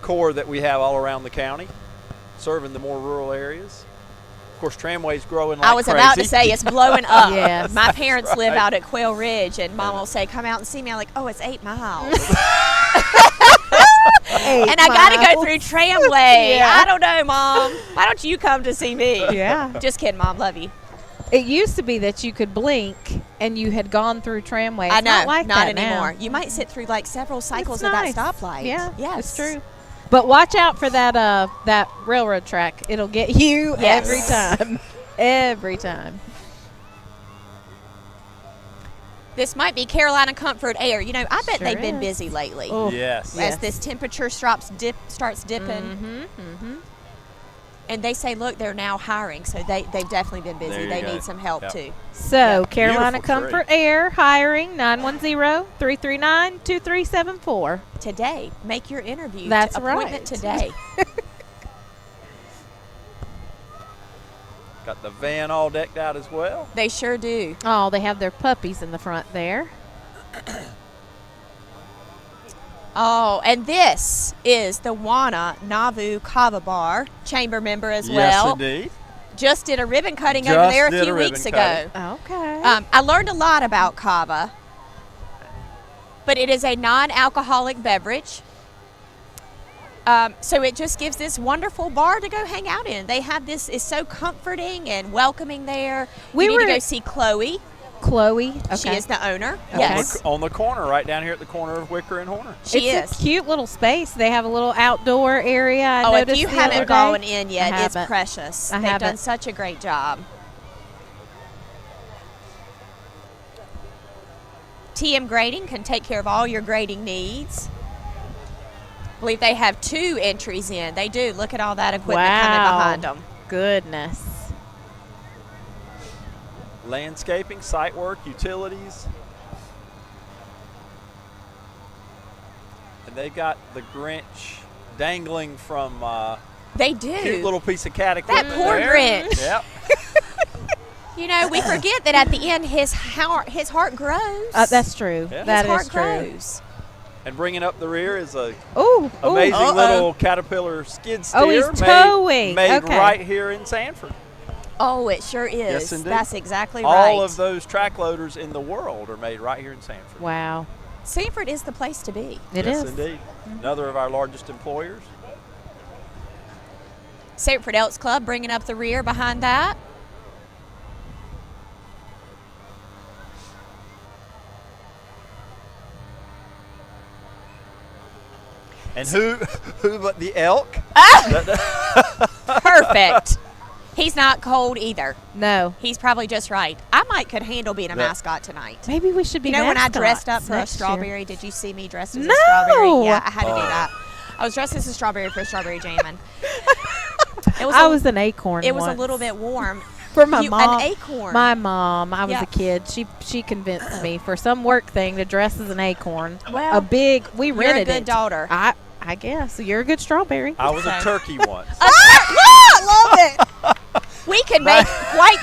corps that we have all around the county, serving the more rural areas. Of course, Tramway's growing like I was crazy. about to say it's blowing up. Yes. My parents live right. out at Quail Ridge, and Mom will say, "Come out and see me." I'm like, "Oh, it's 8 miles." And I got to go through Tramway. Yeah. I don't know, Mom. Why don't you come to see me? Yeah. Just kidding, Mom. Love you. It used to be that you could blink and you had gone through Tramway. It's I know. not like that anymore. now. You might sit through like several cycles It's of nice. that stoplight. Yeah, Yes. it's true. But watch out for that railroad track. It'll get you Yes. every time. Every time. This might be Carolina Comfort Air. You know, I bet Sure they've been is. busy lately. Oh, Yes. yes. As this temperature starts dipping. Mm-hmm. And they say, look, they're now hiring, so they've definitely been busy. There you They go. need some help Yep. too. So, Carolina Beautiful tree. Comfort Air hiring 910-339-2374. Today, make your interview. That's appointment right. today. Got the van all decked out as well. They sure do. Oh, they have their puppies in the front there. Oh, and this is the Wana Nauvoo Kava Bar, chamber member as Yes, well. indeed. Just did a ribbon cutting over Just there a did few a ribbon weeks cutting. ago. Okay. I learned a lot about kava, but it is a non-alcoholic beverage. So it just gives this wonderful bar to go hang out in. They have this, is so comforting and welcoming there. We You need were- to go see Chloe. Chloe. Okay. She is the owner. Okay. Yes, On the corner, right down here at the corner of Wicker and Horner. she It's is. a cute little space. They have a little outdoor area. I Oh, if noticed you the other haven't day. gone in yet, I it's haven't. precious. I They've done haven't. such a great job. TM Grading can take care of all your grading needs. I believe they have 2 entries in. They do. Look at all that equipment coming Wow. behind them. Goodness. Landscaping, site work, utilities. And they got the Grinch dangling from They do. cute little piece of cat That equipment poor there. Grinch. Yep. You know, we forget that at the end his heart grows. That's true. Yeah. That his heart is true. grows. And bringing up the rear is a Ooh, amazing Uh-oh. little Caterpillar skid steer Oh, he's made- towing. made Okay. right here in Sanford. Oh, it sure is. Yes, indeed. That's exactly right. All of those track loaders in the world are made right here in Sanford. Wow. Sanford is the place to be. It yes, is. indeed. Another of our largest employers. Sanford Elks Club bringing up the rear behind that. And who but the elk? Perfect. He's not cold either. No. He's probably just right. I could handle being a mascot tonight. Maybe we should be You know, when I mascots dressed up for a next strawberry, did you see me dressed as No. a strawberry? Yeah, I had to do that. I was dressed as a strawberry for strawberry jamming. I was an acorn. It was once. a little bit warm. For my mom. An acorn. My mom. I was Yeah. a kid. She convinced me for some work thing to dress as an acorn. Well, a big. We you're rented a good it. daughter. I guess you're a good strawberry. I was a Okay. turkey once. I love it. We could make quite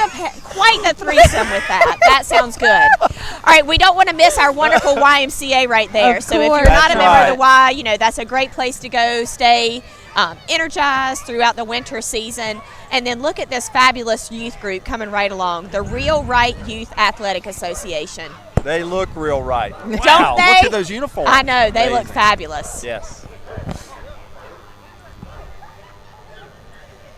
the threesome with that. That sounds good. All right, we don't want to miss our wonderful YMCA right there. Of So if course. you're not a That's member of the right. Y, you know, that's a great place to go, stay energized throughout the winter season. And then look at this fabulous youth group coming right along, the Real Right Youth Athletic Association. They look real right. Don't Wow, they? look at those uniforms. I know, they look Amazing. fabulous. Yes.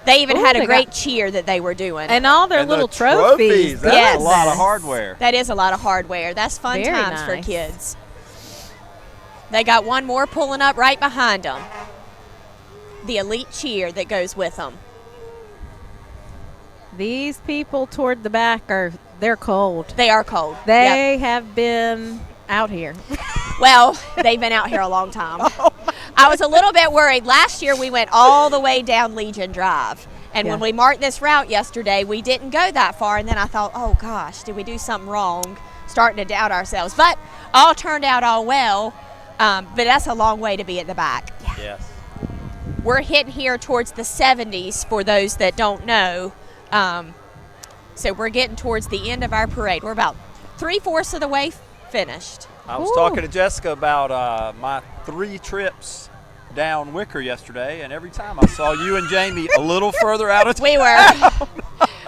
They even Ooh, had a they great got- cheer that they were doing. And all their And little the trophies. That's Yes. a lot of hardware. That is a lot of hardware. That's fun Very times for nice. kids. They got one more pulling up right behind them. The elite cheer that goes with them. These people toward the back they're cold. They are cold. Yep. They have been out here. Well, they've been out here a long time. I was a little bit worried. Last year we went all the way down Legion Drive. And when Yeah. we marked this route yesterday, we didn't go that far. And then I thought, oh gosh, did we do something wrong? Starting to doubt ourselves. But all turned out all well. But that's a long way to be at the back. Yes. We're hitting here towards the 70s for those that don't know. So we're getting towards the end of our parade. We're about 3/4 of the way finished. I was Ooh. talking to Jessica about my 3 trips down Wicker yesterday, and every time I saw you and Jamie a little further out of town. We were.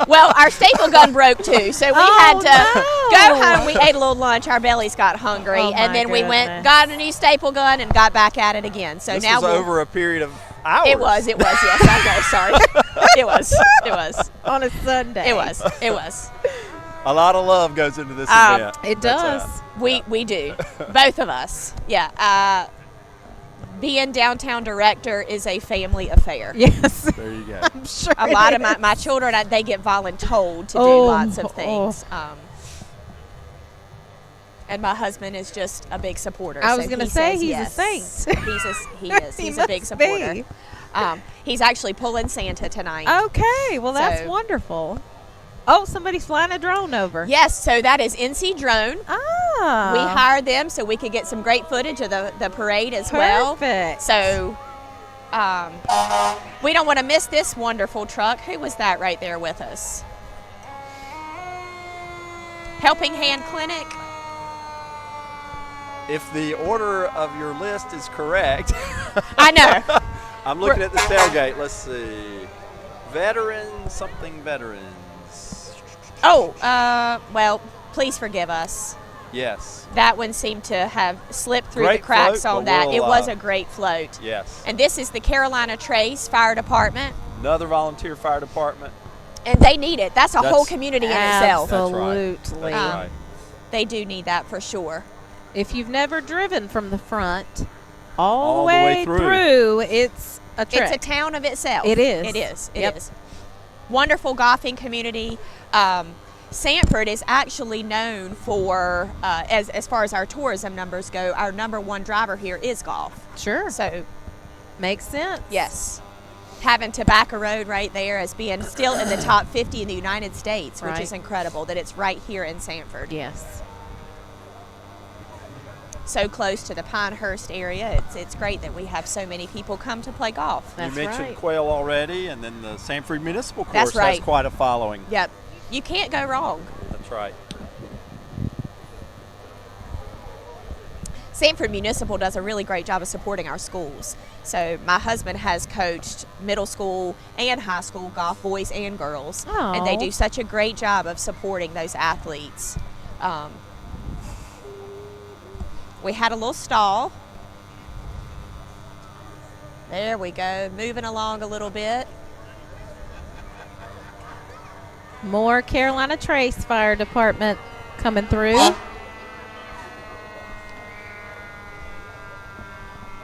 Well, our staple gun broke too, so we had to go home. We ate a little lunch. Our bellies got hungry, Oh, and my then we went, goodness. got a new staple gun, and got back at it again. So This now was over a period of hours. It was. Yes, I know. Sorry. It was. On a Sunday. It was. A lot of love goes into this Um, event. It That's, does. We do. Both of us. Yeah. Being downtown director is a family affair. Yes. there you go. I'm sure A it lot of is. my children, they get voluntold to do Oh, lots of things. And my husband is just a big supporter. I was so gonna he say says he's a yes. saint. He is. He He's a big must supporter. be. He's actually pulling Santa tonight. Okay. Well, that's So- wonderful. Oh, somebody's flying a drone over. Yes, so that is NC Drone. Ah. We hired them so we could get some great footage of the parade as well. Perfect. So we don't want to miss this wonderful truck. Who was that right there with us? Helping Hand Clinic. If the order of your list is correct, I know. I'm looking at the tailgate. Let's see. Veterans, something veterans. Oh, well, please forgive us. Yes. That one seemed to have slipped through Great the cracks float, on but that. we'll, It was a great float. Yes. And this is the Carolina Trace Fire Department, Another volunteer fire department. and they need it. That's a whole That's- community in itself. That's right. Absolutely. That's right. They do need that for sure. If you've never driven from the front all All the way through, it's a trek. It's a town of itself. It is. It is. It Yep. is. Wonderful golfing community. Sanford is actually known for, as far as our tourism numbers go, our number one driver here is golf. Sure. So, Makes sense. yes. Having Tobacco Road right there as being still in the top 50 in the United States, which Right. is incredible that it's right here in Sanford. Yes. So close to the Pinehurst area. It's great that we have so many people come to play golf. That's you mentioned right. Quail already, and then the Sanford Municipal Course That's right. has quite a following. Yep. You can't go wrong. That's right. Sanford Municipal does a really great job of supporting our schools. So my husband has coached middle school and high school golf, boys and girls. And they Aw. do such a great job of supporting those athletes. We had a little stall. There we go, moving along a little bit. More Carolina Trace Fire Department coming through.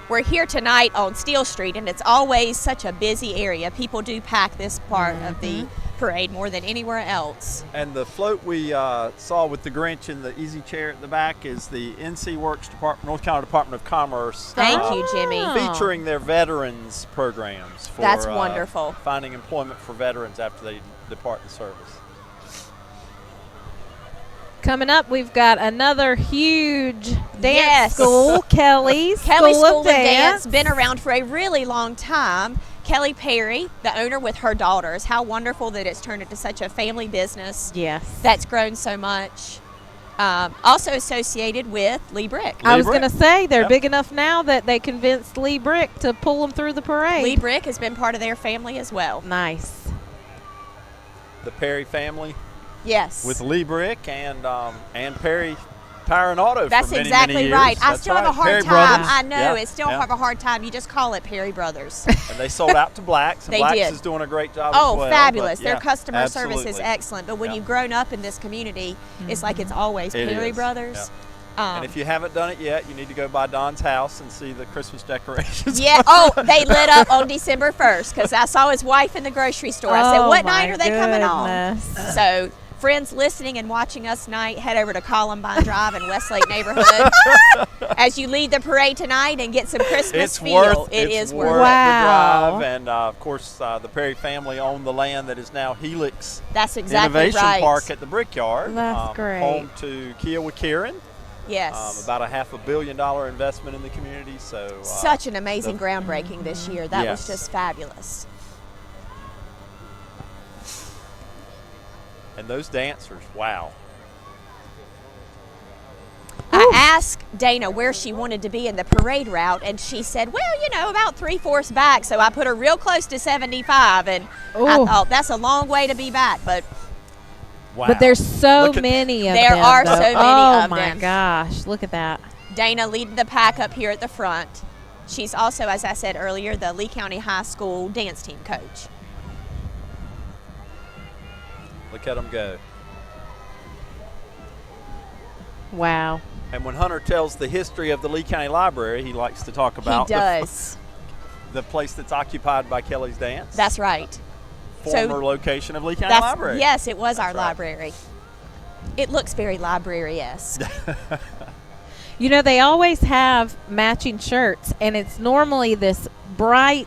We're here tonight on Steel Street, and it's always such a busy area. People do pack this part of the parade more than anywhere else. And the float we saw with the Grinch in the easy chair at the back is the NC Works Department, North Carolina Department of Commerce. Thank you, Jimmy. Featuring their veterans programs for That's wonderful. Finding employment for veterans after they depart the service. Coming up, we've got another huge dance Yes. school, Kelly's Kelly School of Dance. been around for a really long time. Kelly Perry, the owner with her daughters. How wonderful that it's turned into such a family business Yes. that's grown so much. Also associated with Lee Brick. I was Brick. going to say they're Yep. big enough now that they convinced Lee Brick to pull them through the parade. Lee Brick has been part of their family as well. Nice. The Perry family Yes. with Lee Brick and Perry Tire and Auto That's for many, exactly many years. right. I That's still have a right. hard Perry time. Brothers. I know. Yeah, It's still yeah. have a hard time. You just call it Perry Brothers. And they sold out to Blacks. And They Blacks did. is doing a great job Oh, as well. fabulous. but Their yeah, customer service is absolutely. excellent. But when Yeah. you've grown up in this community, it's like it's always It Perry is. Brothers. And if you haven't done it yet, you need to go by Don's house and see the Christmas decorations. Yeah. Oh, they lit up on December 1st because I saw his wife in the grocery store. I said, Oh, "What my night are they coming on?" goodness. So, friends listening and watching us tonight, head over to Columbine Drive in Westlake neighborhood as you lead the parade tonight and get some Christmas It's feel. worth It's worth worth. Wow. the drive, and of course the Perry family own the land that is now Helix That's exactly Innovation right. Park at the Brickyard. That's great. Home to Kiowa Kieran. Yes. About a $500 million investment in the community. So Such an amazing groundbreaking this year. That was Yes. just fabulous. And those dancers, wow. I asked Dana where she wanted to be in the parade route, and she said, well, you know, about 3/4 back. So I put her real close to 75, and I Ooh. thought that's a long way to be back. But Wow. But there's so Look at- many of There them. are though. so many oh of my them. gosh, look at that. Dana leading the pack up here at the front. She's also, as I said earlier, the Lee County High School dance team coach. Look at them go. Wow. And when Hunter tells the history of the Lee County Library, he likes to talk about He does. the place that's occupied by Kelly's Dance. That's right. former location of Lee County That's, Library. yes, it was our That's right. library. It looks very library-esque. You know, they always have matching shirts, and it's normally this bright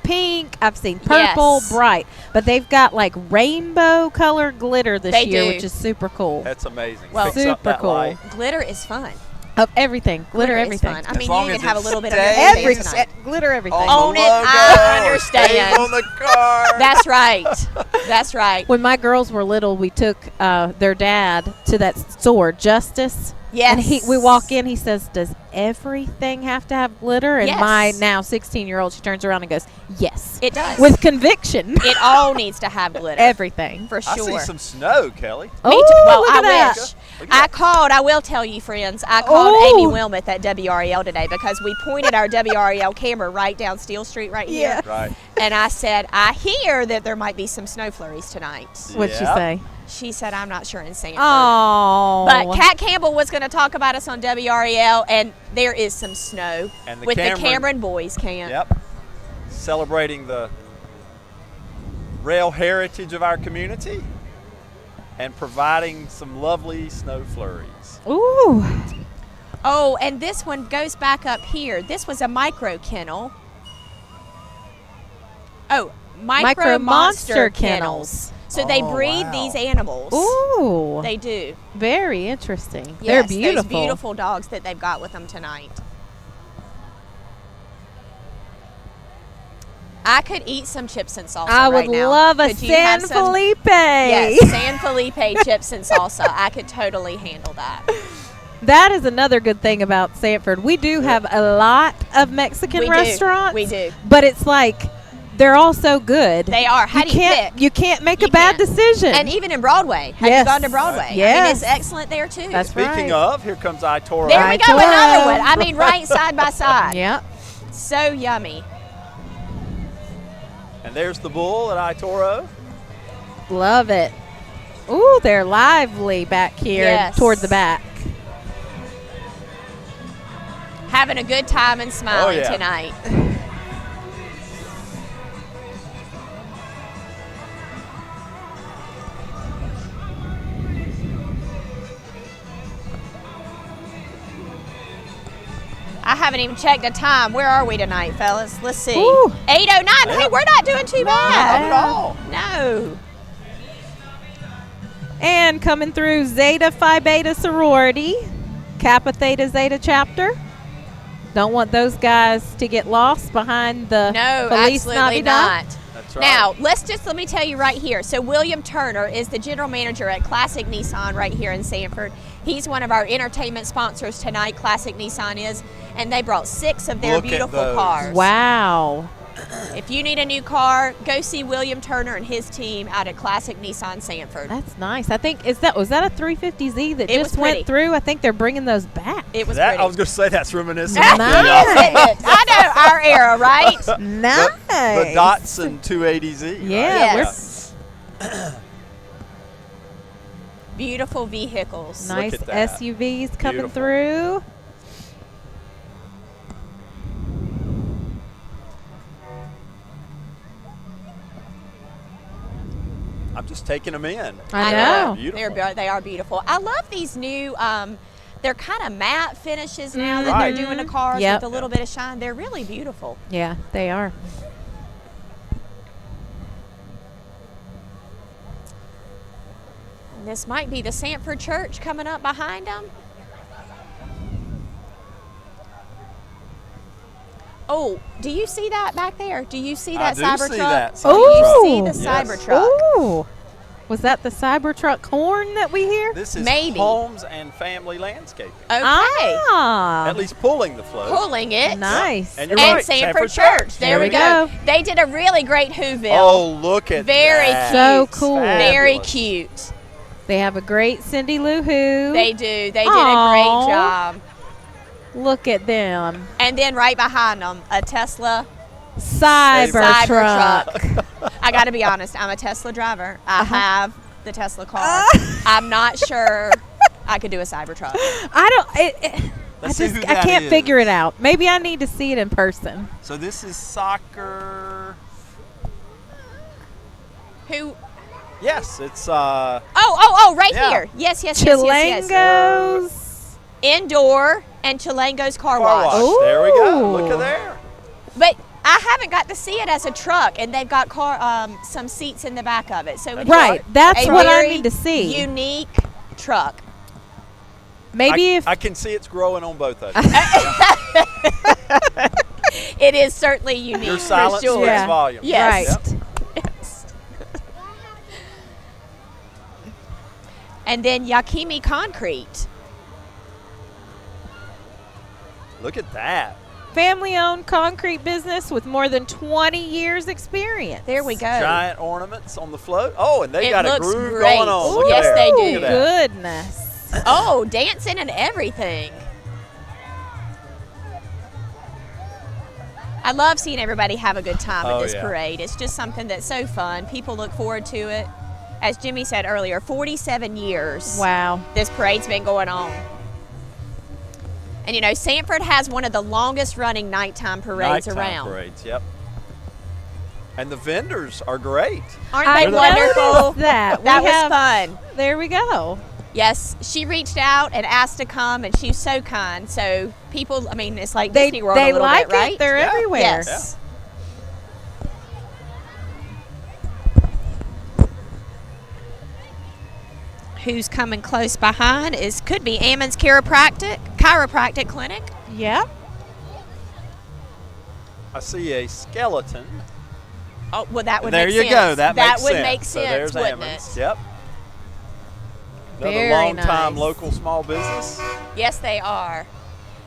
pink. I've seen purple, Yes. bright. But they've got like rainbow color glitter this They year, do. which is super cool. That's amazing. Well, Fix up super that cool. light. Glitter is fun. Of everything. Glitter is everything. fun. I As mean, long you as even have a it little bit of stays everything Every tonight. glitter everything. On Own the it, logo, I understand. stays on the car. That's right. That's right. When my girls were little, we took their dad to that store, Justice. Yes. And we walk in, he says, does everything have to have glitter? And Yes. my now 16-year-old, she turns around and goes, yes. It does. With conviction. It all needs to have glitter. Everything. For I sure. see some snow, Kelly. Oh, Me too. Well, look at I that. wish. Look at I that. called, I will tell you, friends, I called Oh. Amy Wilmoth at WREL today because we pointed our WREL camera right down Steel Street right here. Yeah. Right. And I said, I hear that there might be some snow flurries tonight. What'd she Yep. say? She said, I'm not sure in Sanford. Oh. But Kat Campbell was going to talk about us on WREL, and there is some snow And the with the Cameron- Cameron boys camp. Yep. Celebrating the rail heritage of our community and providing some lovely snow flurries. Ooh. Oh, and this one goes back up here. This was a micro kennel. Oh, micro monster kennels. So they Oh, breed wow. these animals. Ooh. They do. Very interesting. Yes, They're beautiful. Those beautiful dogs that they've got with them tonight. I could eat some chips and salsa I right would now. love a Could you have San some- Felipe. Yes, San Felipe chips and salsa. I could totally handle that. That is another good thing about Sanford. We do have a lot of Mexican We do. restaurants. We do. But it's like they're all so good. They are. How do you can't, pick? You can't make You a bad can't. decision. And even in Broadway. Have you Yes. gone to Broadway? I mean, Yes. it's excellent there too. That's Speaking right. of, here comes Itoro. There we go, Itoro. another one. I mean, right side by side. Yeah. So yummy. And there's the bull at Itoro. Love it. Ooh, they're lively back here Yes. toward the back. Having a good time and smiling yeah. haven't even checked the time. Where are we tonight, fellas? Let's see. Ooh. 8:09. Hey, we're not doing too bad. Not at all. No. And coming through Zeta Phi Beta sorority, Kappa Theta Zeta chapter. Don't want those guys to get lost behind the No, Feliz absolutely Navidad. not. That's right. Now, let me tell you right here. So William Turner is the general manager at Classic Nissan right here in Sanford. He's one of our entertainment sponsors tonight, Classic Nissan is, and they brought 6 of their Look at beautiful those. cars. Wow. If you need a new car, go see William Turner and his team out at Classic Nissan Sanford. That's nice. I think was that a 350Z that It just was pretty. went through? I think they're bringing those back. It was That, pretty. I was going to say that's reminiscent. Nice. of I know, our era, right? Nice. the Datsun 280Z. right? Yeah, Yes. Beautiful vehicles. Nice at that. SUVs coming Beautiful. through. I'm just taking them in. I They're know. beautiful. They are beautiful. I love these new, they're kind of matte finishes now that Right. they're doing the cars Yep. with a little bit of shine. They're really beautiful. Yeah, they are. And this might be the Sanford Church coming up behind them. Oh, do you see that back there? Do you see that I do Cybertruck? see that Do you Cybertruck. see the Yes. Cybertruck? Ooh. Was that the Cybertruck horn that we hear? This is Maybe. homes and family landscaping. Okay. Ah. At least pulling the float. Pulling it. Nice. And you're And right, Sanford Church. There we go. They did a really great Whoville. Oh, look at Very that. So cute. cool. Very Fabulous. cute. They have a great Cindy Lou Who. They do. They did a Aw. great job. Look at them. And then right behind them, a Tesla Cybertruck. I got to be honest, I'm a Tesla driver. I have the Tesla car. I'm not sure I could do a Cybertruck. I don't. Let's see who I that can't is. figure it out. Maybe I need to see it in person. So this is soccer. Who? Yes, it's Right Yeah. here. Yes. Chilangos. Indoor and Chilango's car car wash. wash. There we go. Look Ooh. at there. But I haven't got to see it as a truck, and they've got some seats in the back of it. So it is Right, that's a what I very need to see. Unique truck. Maybe if I can see it's growing on both of you. It is certainly unique. Your silence for sure. speaks Yeah. volume. Yes. Right. Yes. And then Yakimi Concrete. Look at that. family-owned concrete business with more than 20 years experience. There we go. Giant ornaments on the float. Oh, and they It got a looks groove great. going on. Ooh, Look yes, at there. they do. Look at that. Goodness. Oh, dancing and everything. I love seeing everybody have a good time at Oh, this yeah. parade. It's just something that's so fun. People look forward to it. As Jimmy said earlier, 47 years Wow. this parade's been going on. And you know, Sanford has one of the longest running nighttime parades Nighttime around. parades, yep. And the vendors are great. Aren't I they wonderful? noticed that. That We was have- fun. There we go. Yes, she reached out and asked to come, and she's so kind. So people, I mean, it's like They Disney World a little like bit, right? it. They're Yeah. everywhere. Yes. Who's coming close behind could be Ammon's chiropractic clinic. Yep. I see a skeleton. Oh, well, that would There make you sense. go. That makes would sense. make So sense, there's wouldn't Ammons. it? Yep. Another Very long-time nice. local small business. Yes, they are.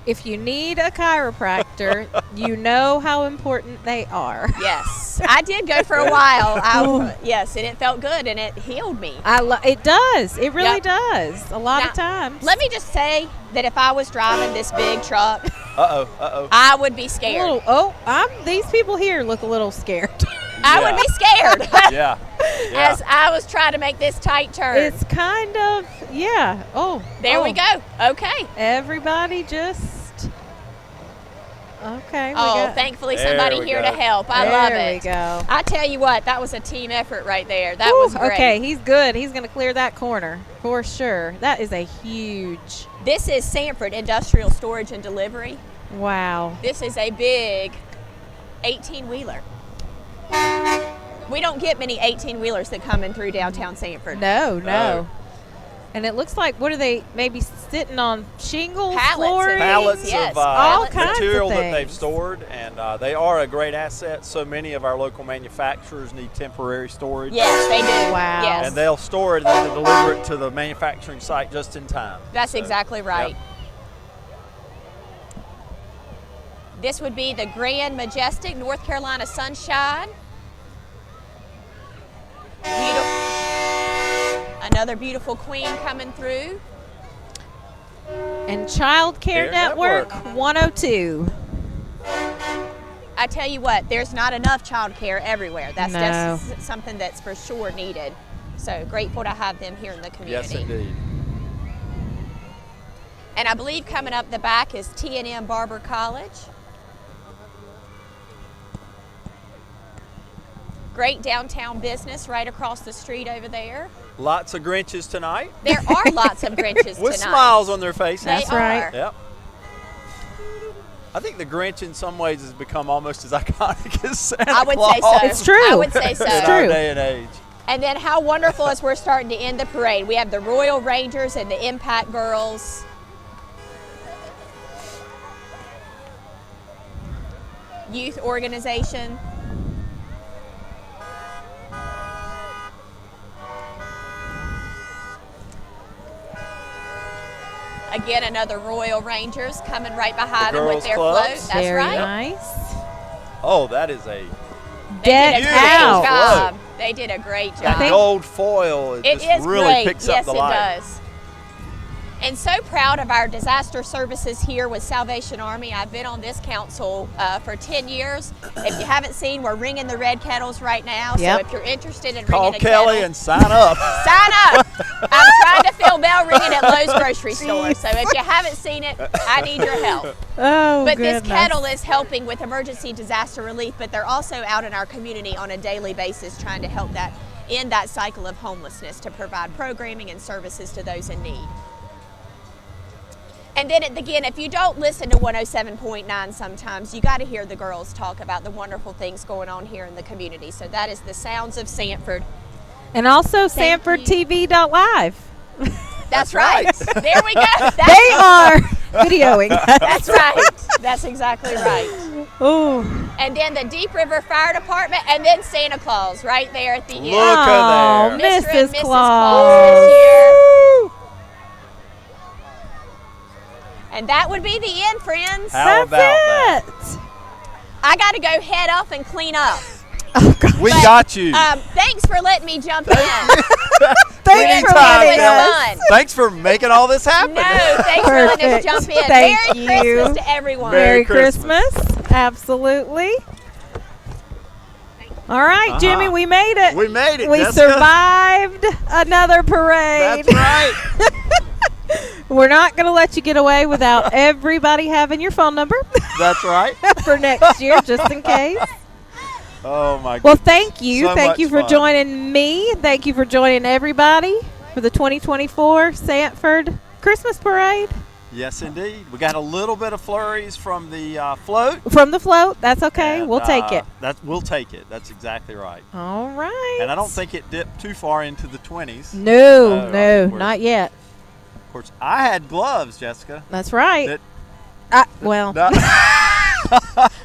If you need a chiropractor, you know how important they are. Yes, I did go for a while. Yes, and it felt good, and it healed me. It does. It really Yep. does. A lot of Now, times. Let me just say that if I was driving this big truck, Uh-oh. I would be A scared. little, these people here look a little scared. I would Yeah. be scared Yeah. as I was trying to make this tight turn. It's kind of, yeah. Oh, There we oh. go. Okay. Everybody just, okay. Thankfully There somebody we here go. to help. I love There it. we go. I tell you what, that was a team effort right there. That Whew, was great. okay, he's good. He's going to clear that corner for sure. That is a huge. This is Sanford Industrial Storage and Delivery. Wow. This is a big 18-wheeler. We don't get many 18-wheelers that come in through downtown Sanford. No. No. And it looks like, what are they, maybe sitting on shingles, Pallets and flooring? Pallets yes, of all kinds of material that things. they've stored, and they are a great asset. So many of our local manufacturers need temporary storage. Yes, they do. Wow. Yes. And they'll store it and then deliver it to the manufacturing site just in time. That's So, exactly right. yep. This would be the Grand Majestic North Carolina Sunshine. Another beautiful queen coming through. And Child Care Care Network Network. 102. I tell you what, there's not enough child care everywhere. That's No. just something that's for sure needed. So grateful to have them here in the community. Yes, indeed. And I believe coming up the back is T&M Barber College. Great downtown business right across the street over there. Lots of Grinches tonight. There are lots of Grinches With tonight. smiles on their faces. They That's right. are. Yep. I think the Grinch in some ways has become almost as iconic as Santa I would Claus. say so. It's true. I would say so. In It's our true. day and age. And then how wonderful as we're starting to end the parade. We have the Royal Rangers and the Impact Girls. Youth organization. Again, another Royal Rangers coming right behind The them with girls' their clubs. float. That's Very right. nice. Oh, that is a They did a Decked great out. job. They did a great that job. gold foil. It It just is really great. picks Yes, up the it light. does. And so proud of our disaster services here with Salvation Army. I've been on this council for 10 years. If you haven't seen, we're ringing the red kettles right now. Yep. So if you're interested in Call ringing a Kelly kettle, and sign up. sign up. I'm trying to fill bell ringing at Lowe's grocery store. So if you haven't seen it, I need your help. Oh, But goodness. this kettle is helping with emergency disaster relief, but they're also out in our community on a daily basis trying to help that end that cycle of homelessness, to provide programming and services to those in need. And then again, if you don't listen to 107.9 sometimes, you got to hear the girls talk about the wonderful things going on here in the community. So that is the Sounds of Sanford. And also Thank SanfordTV.live. That's right. There we go. They are videoing. That's right. That's exactly right. Oh, And then the Deep River Fire Department, and then Santa Claus right there at the end. Look at oh, there. Mr. and Mrs. Mrs. Claus. this year. And that would be the end, friends. How about that? That's it. I got to go head off and clean up. We But, got you. Thanks for letting me jump in. Thanks for Anytime, letting It guys. was us. fun. Thanks for making all this happen. No, thanks for letting us Perfect. jump in. Thank Merry you. Christmas to everyone. Merry Merry Christmas. Christmas. Absolutely. All right, Jimmy, we made it. We made it. We Jessica. survived another parade. That's right. We're not going to let you get away without everybody having your phone number That's right. for next year, just in case. Oh my Well, goodness. thank you. So Thank much you for fun. joining me. Thank you for joining everybody for the 2024 Sanford Christmas Parade. Yes, indeed. We got a little bit of flurries from the float. From the float, that's okay. and, We'll take it. We'll take it. That's exactly right. All right. And I don't think it dipped too far into the 20s. No, I think no, we're- not yet. Of course, I had gloves, Jessica. That's right. That- Well, No-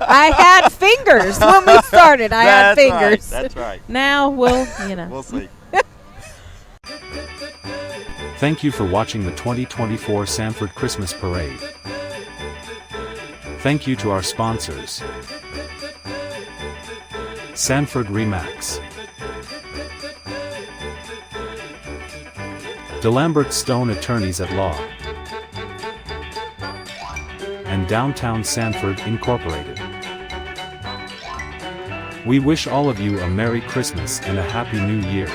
I had fingers when we started. I had That's right. fingers. That's right. Now we'll, you know. We'll see. Thank you for watching the 2024 Sanford Christmas Parade. Thank you to our sponsors, Sanford Remax, DeLambert Stone Attorneys at Law, and Downtown Sanford Incorporated. We wish all of you a Merry Christmas and a Happy New Year.